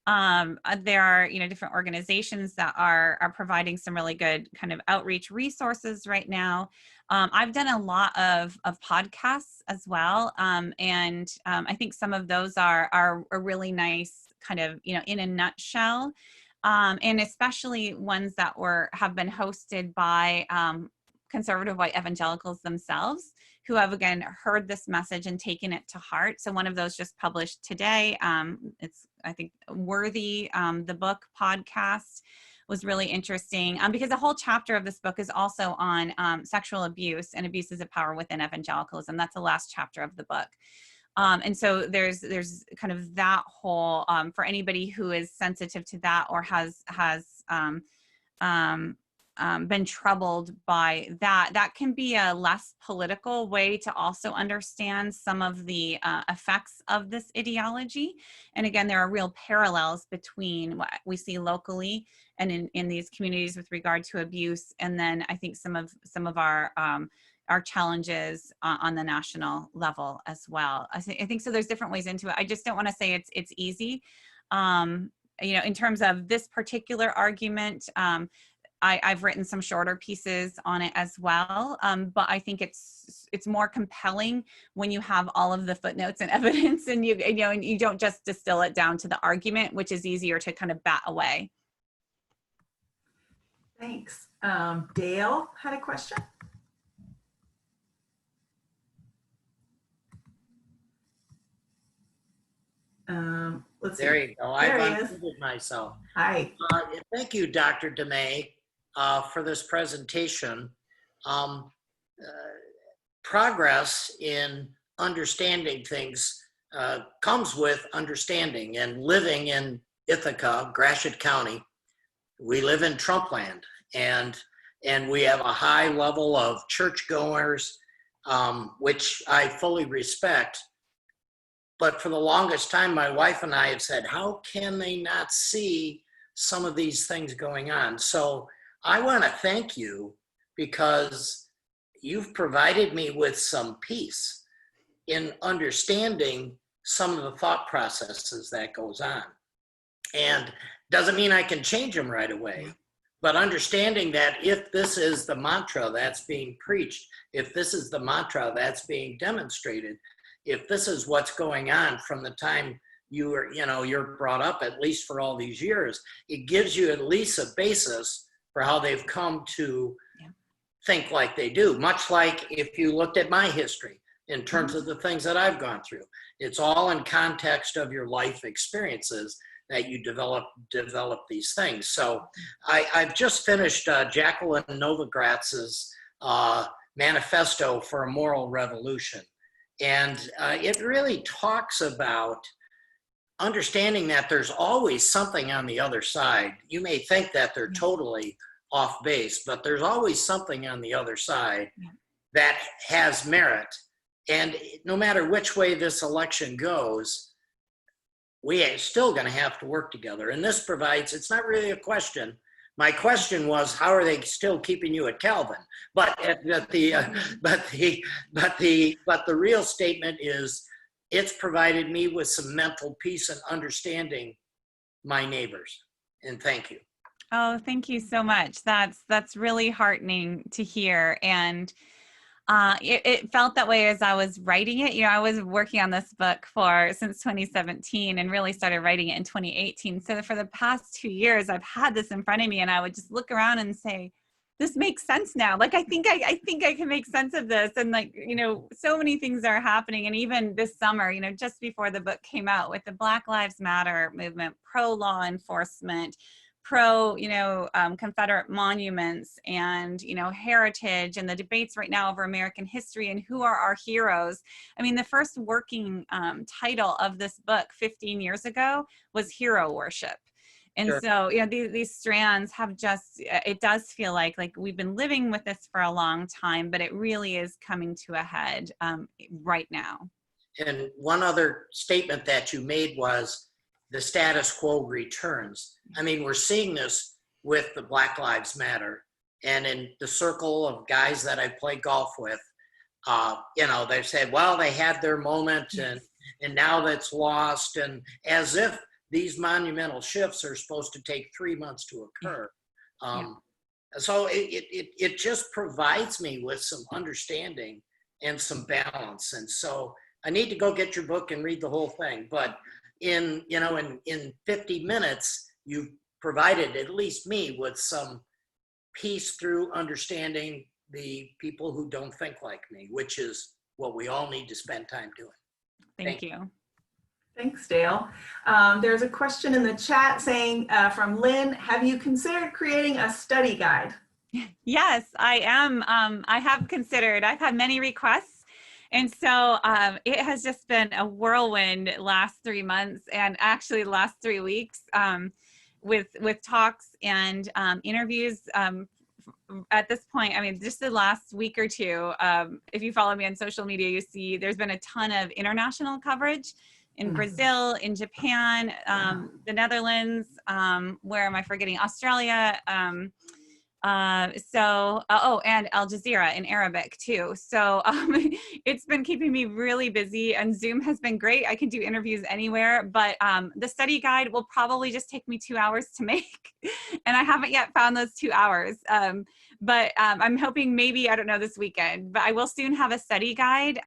S1: There are, different organizations that are providing some really good kind of outreach resources right now. I've done a lot of podcasts as well. And I think some of those are a really nice kind of, in a nutshell. And especially ones that have been hosted by conservative white evangelicals themselves, who have, again, heard this message and taken it to heart. So one of those just published today. It's, I think, Worthy, the book podcast was really interesting, because a whole chapter of this book is also on sexual abuse and abuses of power within evangelicalism. That's the last chapter of the book. And so there's kind of that whole, for anybody who is sensitive to that or has been troubled by that can be a less political way to also understand some of the effects of this ideology. And again, there are real parallels between what we see locally and in these communities with regard to abuse, and then I think some of our challenges on the national level as well. I think so. There's different ways into it. I just don't want to say it's easy. In terms of this particular argument, I've written some shorter pieces on it as well, but I think it's more compelling when you have all of the footnotes and evidence, and you don't just distill it down to the argument, which is easier to kind of bat away.
S2: Thanks. Dale had a question. Let's see.
S4: There you go. I've unmuted myself.
S2: Hi.
S4: Thank you, Dr. DuMez, for this presentation. Progress in understanding things comes with understanding, and living in Ithaca, Gratiot County. We live in Trumpland, and we have a high level of churchgoers, which I fully respect. But for the longest time, my wife and I have said, how can they not see some of these things going on? So I want to thank you, because you've provided me with some peace in understanding some of the thought processes that goes on. And doesn't mean I can change them right away, but understanding that if this is the mantra that's being preached, if this is the mantra that's being demonstrated, if this is what's going on from the time you're brought up, at least for all these years, it gives you at least a basis for how they've come to think like they do. Much like if you looked at my history in terms of the things that I've gone through, it's all in context of your life experiences that you develop these things. So I've just finished Jacqueline Novogratz's Manifesto for a Moral Revolution. And it really talks about understanding that there's always something on the other side. You may think that they're totally off base, but there's always something on the other side that has merit. And no matter which way this election goes, we are still going to have to work together. And this provides, it's not really a question. My question was, how are they still keeping you at Calvin? But the real statement is, it's provided me with some mental peace and understanding my neighbors. And thank you.
S1: Oh, thank you so much. That's really heartening to hear. And it felt that way as I was writing it. You know, I was working on this book since 2017 and really started writing it in 2018. So for the past 2 years, I've had this in front of me, and I would just look around and say, this makes sense now. Like, I think I can make sense of this. And like, you know, so many things are happening. And even this summer, you know, just before the book came out, with the Black Lives Matter movement, pro law enforcement, pro, you know, Confederate monuments, and, you know, heritage, and the debates right now over American history and who are our heroes. I mean, the first working title of this book 15 years ago was hero worship. And
S4: Sure.
S1: so, you know, these strands have just, it does feel like we've been living with this for a long time, but it really is coming to a head right now.
S4: And one other statement that you made was, the status quo returns. I mean, we're seeing this with the Black Lives Matter, and in the circle of guys that I play golf with, you know, they said, well, they had their moment, and now that's lost, and as if these monumental shifts are supposed to take 3 months to occur. So it just provides me with some understanding and some balance. And so I need to go get your book and read the whole thing, but in 50 minutes, you've provided at least me with some peace through understanding the people who don't think like me, which is what we all need to spend time doing.
S1: Thank you.
S2: Thanks, Dale. There's a question in the chat saying, from Lynn, have you considered creating a study guide?
S1: Yes, I am. I have considered. I've had many requests. And so it has just been a whirlwind last 3 months, and actually the last 3 weeks, with talks and interviews. At this point, I mean, just the last week or two, if you follow me on social media, you see there's been a ton of international coverage in Brazil, in Japan, the Netherlands, where am I forgetting? Australia. And Al Jazeera in Arabic too. So it's been keeping me really busy, and Zoom has been great. I can do interviews anywhere, but the study guide will probably just take me 2 hours to make. And I haven't yet found those 2 hours. But I'm hoping maybe, I don't know, this weekend, but I will soon have a study guide.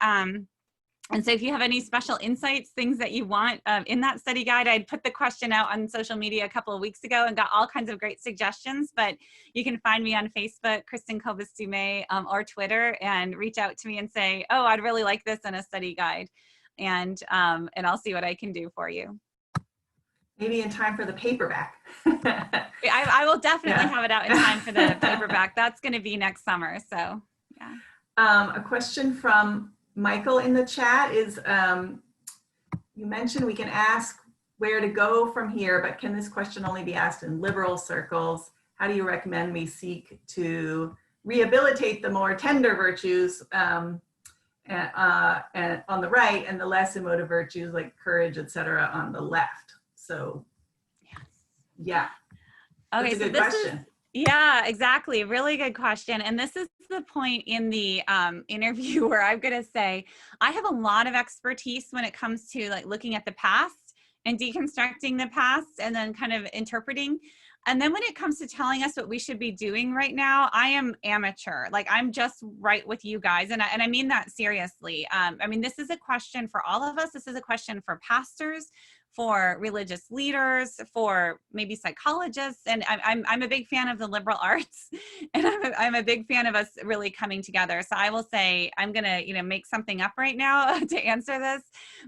S1: And so if you have any special insights, things that you want in that study guide, I'd put the question out on social media a couple of weeks ago and got all kinds of great suggestions. But you can find me on Facebook, Kristin DuMez, or Twitter, and reach out to me and say, oh, I'd really like this in a study guide. And I'll see what I can do for you. Maybe
S2: in time for the paperback.
S1: I will definitely have it out in time for the paperback. That's going to be next summer. So, yeah.
S2: A question from Michael in the chat is, you mentioned we can ask where to go from here, but can this question only be asked in liberal circles? How do you recommend we seek to rehabilitate the more tender virtues and on the right, and the less emotive virtues like courage, etc., on the left? So, yeah.
S1: Okay,
S2: that's a good question.
S1: Yeah, exactly. Really good question. And this is the point in the interview where I'm going to say, I have a lot of expertise when it comes to like looking at the past and deconstructing the past and then kind of interpreting. And then when it comes to telling us what we should be doing right now, I am amateur. Like, I'm just right with you guys. And I mean that seriously. I mean, this is a question for all of us. This is a question for pastors, for religious leaders, for maybe psychologists. And I'm a big fan of the liberal arts, and I'm a big fan of us really coming together. So I will say, I'm going to, make something up right now to answer this,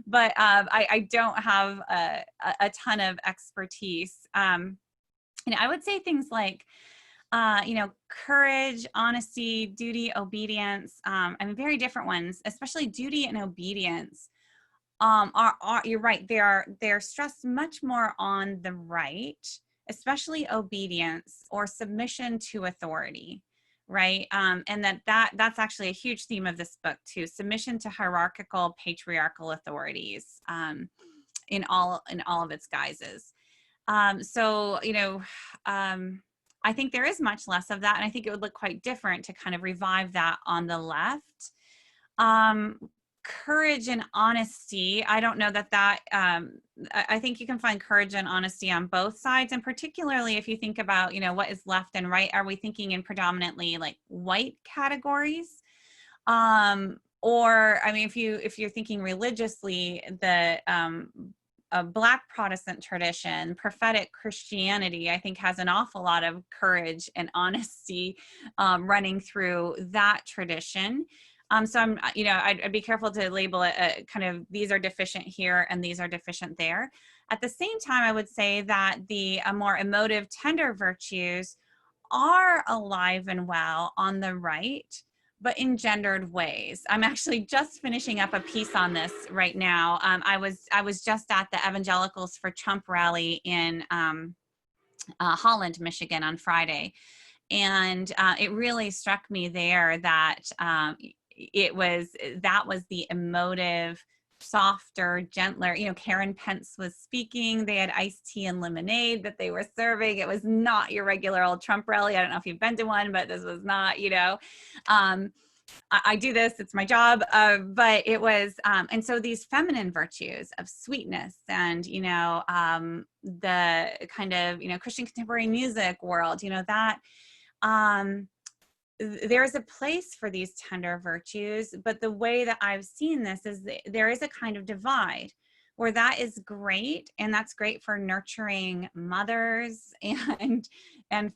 S1: but I don't have a ton of expertise. I would say things like, courage, honesty, duty, obedience, very different ones, especially duty and obedience. You're right. They're stressed much more on the right, especially obedience or submission to authority, right? And that's actually a huge theme of this book too: submission to hierarchical, patriarchal authorities. in all of its guises. So, you know, I think there is much less of that, and I think it would look quite different to kind of revive that on the left. Courage and honesty, I don't know that I think you can find courage and honesty on both sides, and particularly if you think about, you know, what is left and right, are we thinking in predominantly like white categories? Or, I mean, if you're thinking religiously, the a Black Protestant tradition, prophetic Christianity, I think has an awful lot of courage and honesty running through that tradition. So I'm, you know, I'd be careful to label it kind of, these are deficient here and these are deficient there. At the same time, I would say that the more emotive, tender virtues are alive and well on the right, but in gendered ways. I'm actually just finishing up a piece on this right now. I was just at the Evangelicals for Trump rally in Holland, Michigan on Friday. And it really struck me there that that was the emotive, softer, gentler, you know, Karen Pence was speaking. They had iced tea and lemonade that they were serving. It was not your regular old Trump rally. I don't know if you've been to one, but this was not, you know, I do this, it's my job. But it was, and so these feminine virtues of sweetness and, you know, the kind of, you know, Christian contemporary music world, you know, that, there's a place for these tender virtues, but the way that I've seen this is there is a kind of divide where that is great, and that's great for nurturing mothers and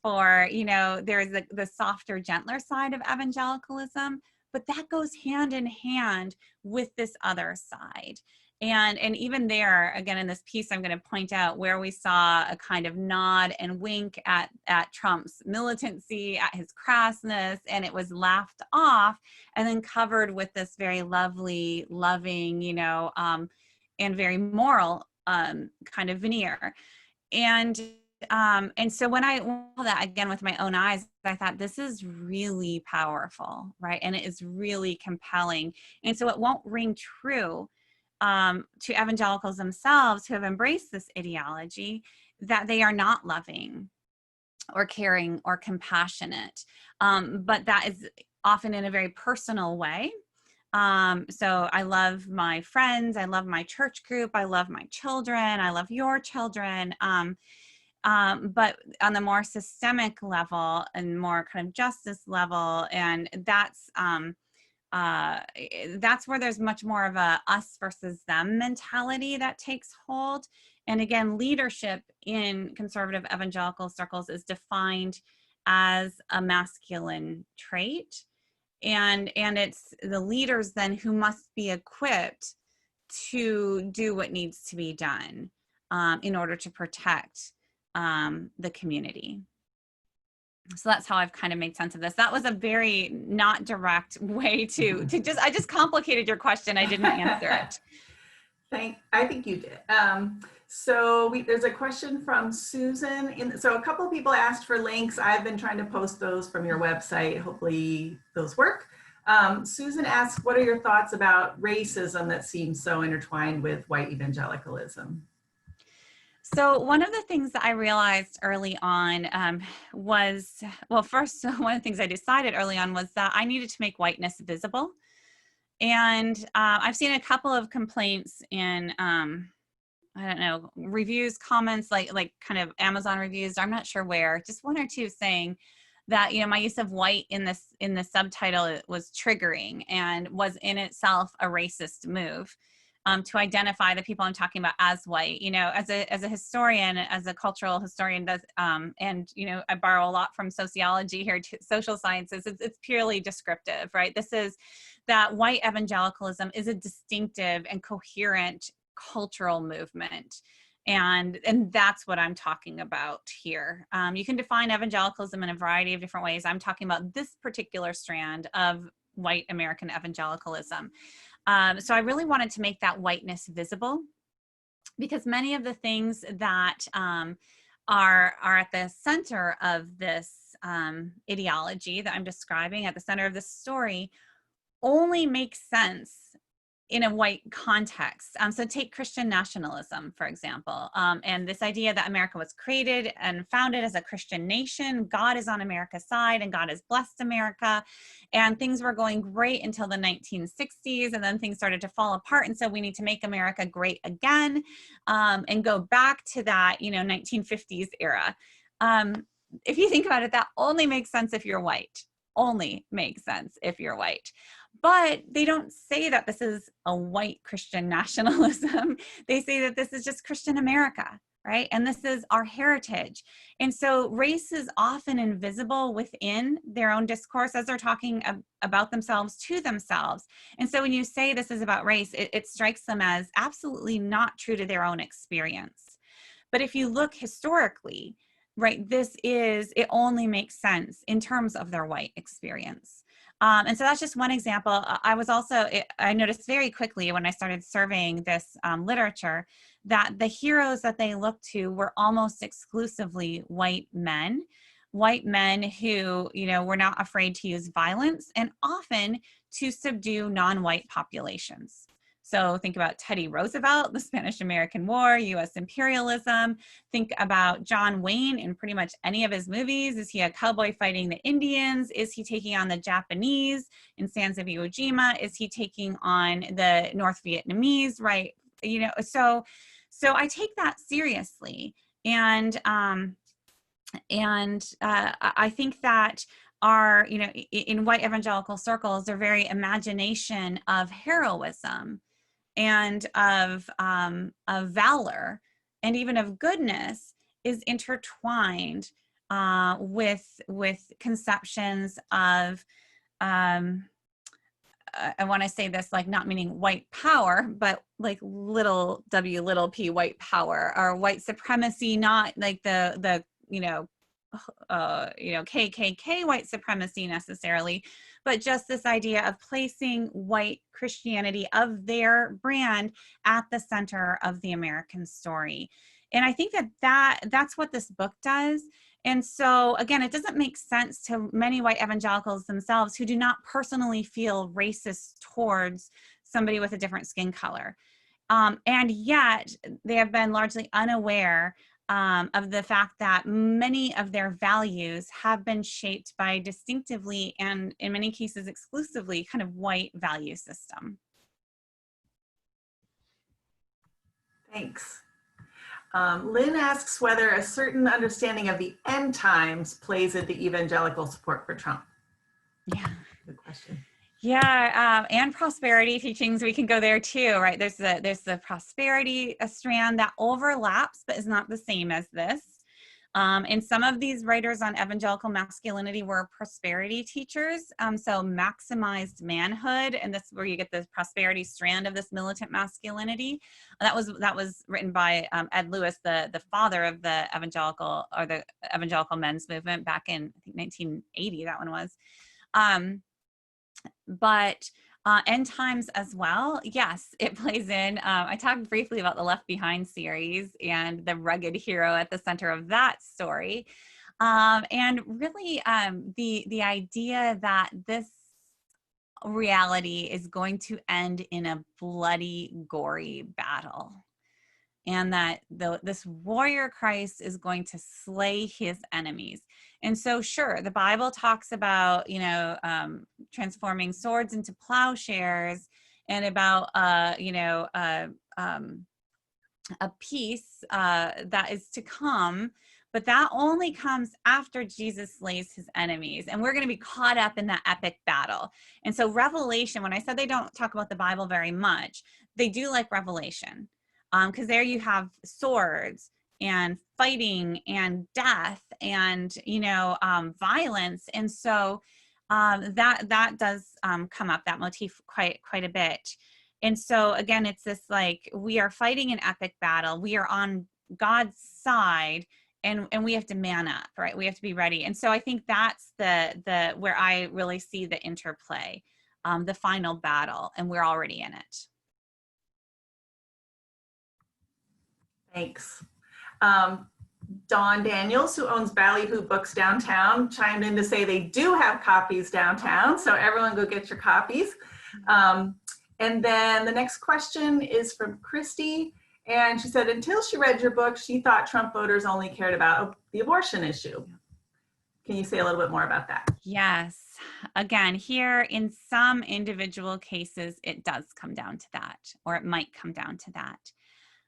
S1: for, you know, there's the softer, gentler side of evangelicalism, but that goes hand in hand with this other side. And even there, again, in this piece, I'm going to point out where we saw a kind of nod and wink at Trump's militancy, at his crassness, and it was laughed off and then covered with this very lovely, loving, you know, and very moral kind of veneer. And so when I saw that again with my own eyes, I thought, this is really powerful, right? And it is really compelling. And so it won't ring true to evangelicals themselves who have embraced this ideology that they are not loving or caring or compassionate. But that is often in a very personal way. So I love my friends, I love my church group, I love my children, I love your children. But on the more systemic level and more kind of justice level, and that's where there's much more of a us versus them mentality that takes hold. And again, leadership in conservative evangelical circles is defined as a masculine trait. And it's the leaders then who must be equipped to do what needs to be done in order to protect the community. So that's how I've kind of made sense of this. That was a very not direct way to I just complicated your question. I didn't answer it.
S2: I think you did. So there's a question from Susan. So a couple of people asked for links. I've been trying to post those from your website. Hopefully those work. Susan asked, what are your thoughts about racism that seems so intertwined with white evangelicalism?
S1: So one of the things that I realized early on was, well, first, one of the things I decided early on was that I needed to make whiteness visible. And I've seen a couple of complaints in, I don't know, reviews, comments, like kind of Amazon reviews, I'm not sure where, just one or two saying that, you know, my use of white in the subtitle was triggering and was in itself a racist move. To identify the people I'm talking about as white, you know, as a historian, as a cultural historian does, and, you know, I borrow a lot from sociology here, to social sciences, it's purely descriptive, right? This is that white evangelicalism is a distinctive and coherent cultural movement. And that's what I'm talking about here. You can define evangelicalism in a variety of different ways. I'm talking about this particular strand of white American evangelicalism. So I really wanted to make that whiteness visible, because many of the things that are at the center of this ideology that I'm describing, at the center of this story, only make sense in a white context. So take Christian nationalism, for example, and this idea that America was created and founded as a Christian nation. God is on America's side and God has blessed America. And things were going great until the 1960s, and then things started to fall apart. And so we need to make America great again, and go back to that, 1950s era. If you think about it, that only makes sense if you're white. Only makes sense if you're white. But they don't say that this is a white Christian nationalism. They say that this is just Christian America, right? And this is our heritage. And so race is often invisible within their own discourse as they're talking about themselves to themselves. And so when you say this is about race, it strikes them as absolutely not true to their own experience. But if you look historically, right, it only makes sense in terms of their white experience. And so that's just one example. I noticed very quickly when I started surveying this literature that the heroes that they looked to were almost exclusively white men who, were not afraid to use violence and often to subdue non-white populations. So think about Teddy Roosevelt, the Spanish-American War, U.S. imperialism. Think about John Wayne in pretty much any of his movies. Is he a cowboy fighting the Indians? Is he taking on the Japanese in Sands of Iwo Jima? Is he taking on the North Vietnamese, right? So I take that seriously. And I think that in white evangelical circles, their very imagination of heroism and of valor and even of goodness is intertwined with conceptions of, I want to say this like not meaning white power, but like little w little p white power, or white supremacy, not like the KKK white supremacy necessarily, but just this idea of placing white Christianity of their brand at the center of the American story. And I think that's what this book does. And so again, it doesn't make sense to many white evangelicals themselves who do not personally feel racist towards somebody with a different skin color. And yet they have been largely unaware of the fact that many of their values have been shaped by distinctively and in many cases exclusively kind of white value system.
S2: Thanks. Lynn asks whether a certain understanding of the end times plays into evangelical support for Trump.
S1: Yeah.
S2: Good question.
S1: Yeah, and prosperity teachings, we can go there too, right? There's the prosperity strand that overlaps, but is not the same as this. And some of these writers on evangelical masculinity were prosperity teachers, so maximized manhood, and this is where you get the prosperity strand of this militant masculinity. That was written by Ed Lewis, the father of the evangelical men's movement back in I think 1980. That one was. But end times as well, yes, it plays in. I talked briefly about the Left Behind series and the rugged hero at the center of that story. And really the idea that this reality is going to end in a bloody, gory battle. And that this warrior Christ is going to slay his enemies. And so, sure, the Bible talks about, transforming swords into plowshares and about, a peace that is to come. But that only comes after Jesus slays his enemies. And we're going to be caught up in that epic battle. And so Revelation, when I said they don't talk about the Bible very much, they do like Revelation. Because there you have swords and fighting and death and violence, and so that does come up, that motif quite a bit. And so again, it's this like we are fighting an epic battle. We are on God's side, and we have to man up, right? We have to be ready. And so I think that's the where I really see the interplay, the final battle, and we're already in it.
S2: Thanks. Dawn Daniels, who owns Ballyhoo Books downtown, chimed in to say they do have copies downtown, so everyone go get your copies. And then the next question is from Christy. And she said, until she read your book, she thought Trump voters only cared about the abortion issue. Can you say a little bit more about that?
S1: Yes. Again, here in some individual cases, it does come down to that, or it might come down to that.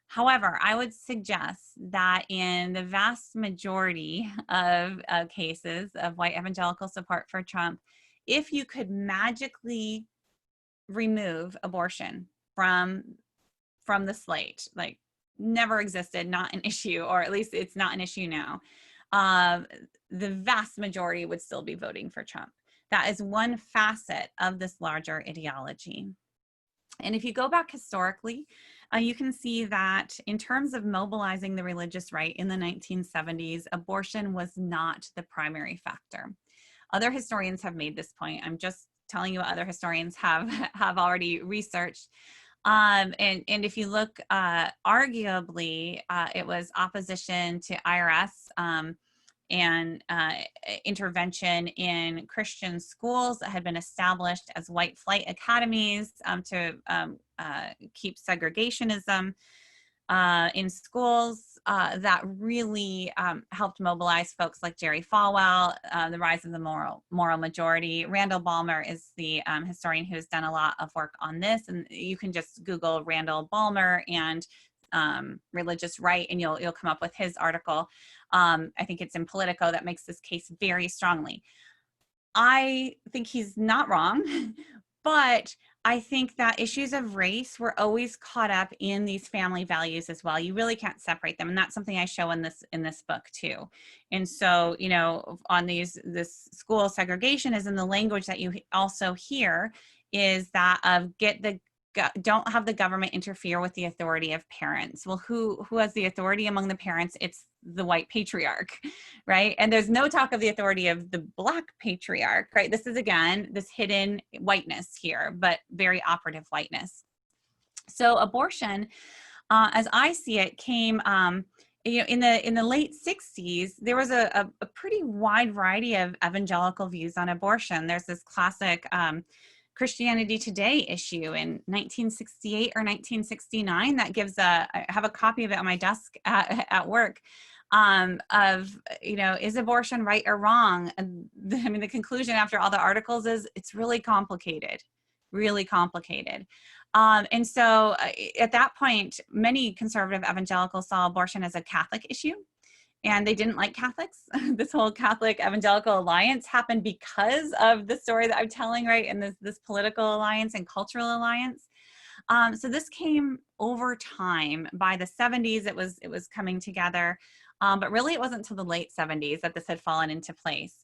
S1: However, I would suggest that in the vast majority of cases of white evangelical support for Trump, if you could magically remove abortion from the slate, like never existed, not an issue, or at least it's not an issue now, the vast majority would still be voting for Trump. That is one facet of this larger ideology. And if you go back historically, you can see that in terms of mobilizing the religious right in the 1970s, abortion was not the primary factor. Other historians have made this point. I'm just telling you what other historians have already researched. And if you look, arguably, it was opposition to IRS and intervention in Christian schools that had been established as white flight academies to keep segregationism in schools that really helped mobilize folks like Jerry Falwell, the rise of the moral majority. Randall Balmer is the historian who has done a lot of work on this, and you can just Google Randall Balmer and religious right, and you'll come up with his article. I think it's in Politico that makes this case very strongly. I think he's not wrong, but I think that issues of race were always caught up in these family values as well. You really can't separate them, and that's something I show in this book too. And so, you know, on this school segregation is in the language that you also hear is that of don't have the government interfere with the authority of parents. Well, who has the authority among the parents? It's the white patriarch, right? And there's no talk of the authority of the Black patriarch, right? This is, again, this hidden whiteness here, but very operative whiteness. So abortion, as I see it, came, you know, in the late 60s, there was a pretty wide variety of evangelical views on abortion. There's this classic Christianity Today issue in 1968 or 1969 that gives I have a copy of it on my desk at work, of, you know, is abortion right or wrong? And I mean, the conclusion after all the articles is it's really complicated, really complicated. And so at that point, many conservative evangelicals saw abortion as a Catholic issue, and they didn't like Catholics. This whole Catholic evangelical alliance happened because of the story that I'm telling, right? And this political alliance and cultural alliance. So this came over time. By the 70s, it was coming together. But really it wasn't until the late 70s that this had fallen into place.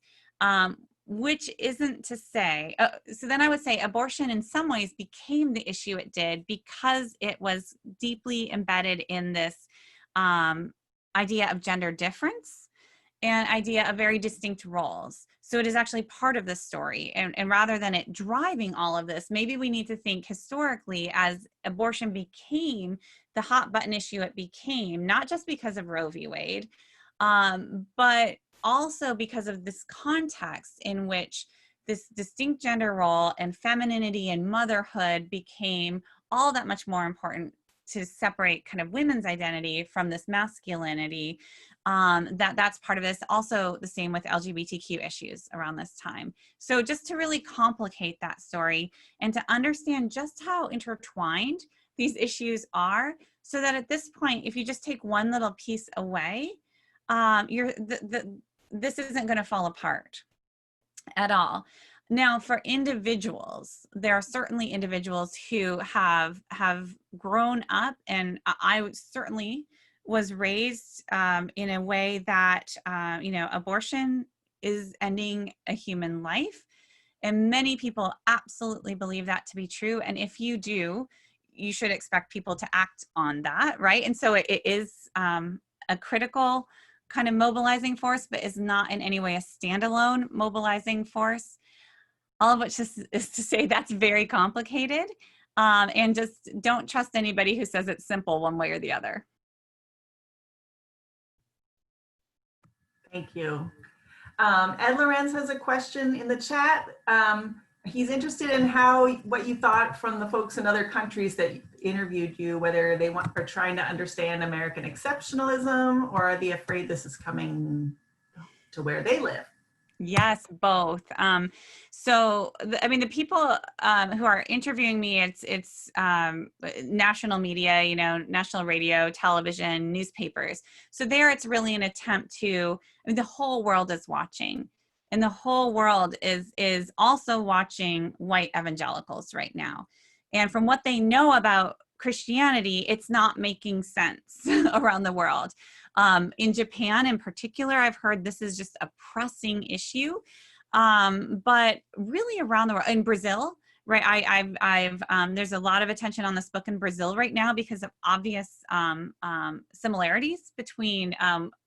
S1: Which isn't to say, so then I would say abortion in some ways became the issue it did because it was deeply embedded in this idea of gender difference and idea of very distinct roles. So it is actually part of the story. And rather than it driving all of this, maybe we need to think historically as abortion became the hot button issue it became, not just because of Roe v. Wade, but also because of this context in which this distinct gender role and femininity and motherhood became all that much more important to separate kind of women's identity from this masculinity. That's part of this. Also the same with LGBTQ issues around this time. So just to really complicate that story and to understand just how intertwined these issues are, so that at this point, if you just take one little piece away, this isn't going to fall apart at all. Now, for individuals, there are certainly individuals who have grown up, and I certainly was raised in a way that, you know, abortion is ending a human life. And many people absolutely believe that to be true. And if you do, you should expect people to act on that, right? And so it is a critical kind of mobilizing force, but is not in any way a standalone mobilizing force. All of which is to say that's very complicated, and just don't trust anybody who says it's simple one way or the other.
S2: Thank you. Ed Lorenz has a question in the chat. he's interested in what you thought from the folks in other countries that interviewed you, whether they are trying to understand American exceptionalism, or are they afraid this is coming to where they live?
S1: Yes, both. I mean, the people who are interviewing me, it's national media, you know, national radio, television, newspapers. So there, it's really an attempt to. I mean, the whole world is watching, and the whole world is also watching white evangelicals right now. And from what they know about Christianity, it's not making sense around the world. In Japan in particular, I've heard this is just a pressing issue, but really around the world. In Brazil, right? There's a lot of attention on this book in Brazil right now because of obvious similarities between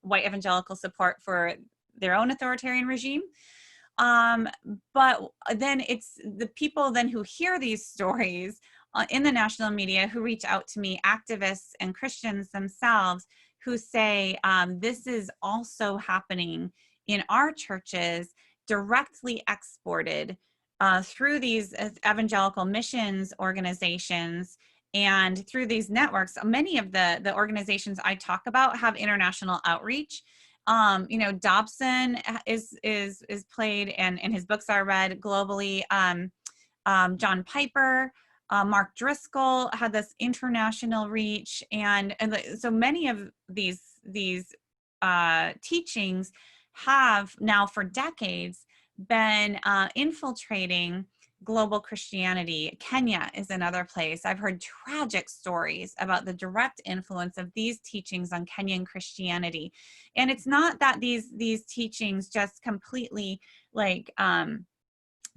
S1: white evangelical support for their own authoritarian regime. But then it's the people then who hear these stories in the national media who reach out to me, activists and Christians themselves, who say, this is also happening in our churches, directly exported through these evangelical missions organizations and through these networks. Many of the organizations I talk about have international outreach. You know, Dobson is played and his books are read globally. John Piper, Mark Driscoll had this international reach, and so many of these teachings have now for decades been infiltrating global Christianity. Kenya is another place. I've heard tragic stories about the direct influence of these teachings on Kenyan Christianity. And it's not that these teachings just completely like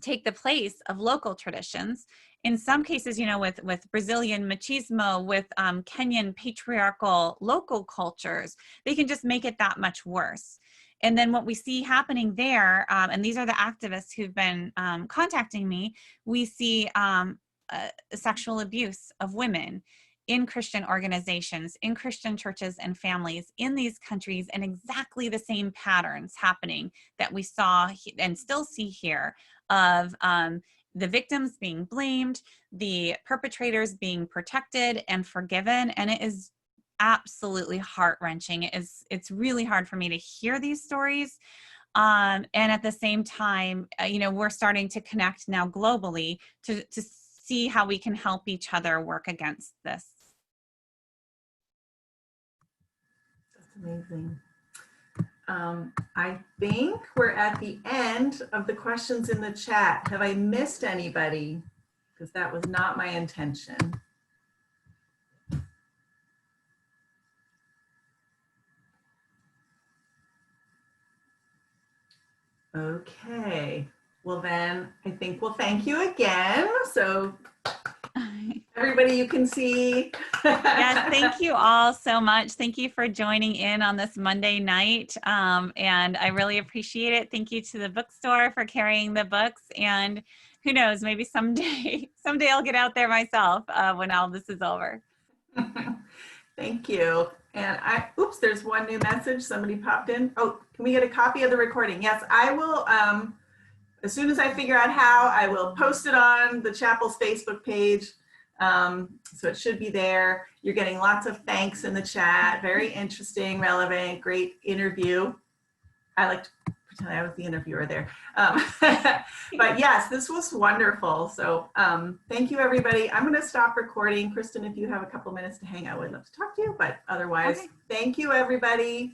S1: take the place of local traditions. In some cases, you know, with Brazilian machismo, with Kenyan patriarchal local cultures, they can just make it that much worse. And then what we see happening there, and these are the activists who've been contacting me, we see sexual abuse of women in Christian organizations, in Christian churches and families in these countries, and exactly the same patterns happening that we saw and still see here of the victims being blamed, the perpetrators being protected and forgiven. And it is absolutely heart-wrenching. It's really hard for me to hear these stories. And at the same time, you know, we're starting to connect now globally to see how we can help each other work against this.
S2: That's amazing. I think we're at the end of the questions in the chat. Have I missed anybody? Because that was not my intention. Okay, well then I think we'll thank you again. So everybody you can see.
S1: Yes, thank you all so much. Thank you for joining in on this Monday night. And I really appreciate it. Thank you to the bookstore for carrying the books. And who knows, maybe someday I'll get out there myself when all this is over.
S2: Thank you. And oops, there's one new message. Somebody popped in. Oh, can we get a copy of the recording? Yes, I will. As soon as I figure out how, I will post it on the chapel's Facebook page. So it should be there. You're getting lots of thanks in the chat. Very interesting, relevant, great interview. I like to pretend I was the interviewer there. But yes, this was wonderful. So thank you, everybody. I'm going to stop recording. Kristin, if you have a couple minutes to hang out, I'd love to talk to you. But otherwise, okay. Thank you, everybody.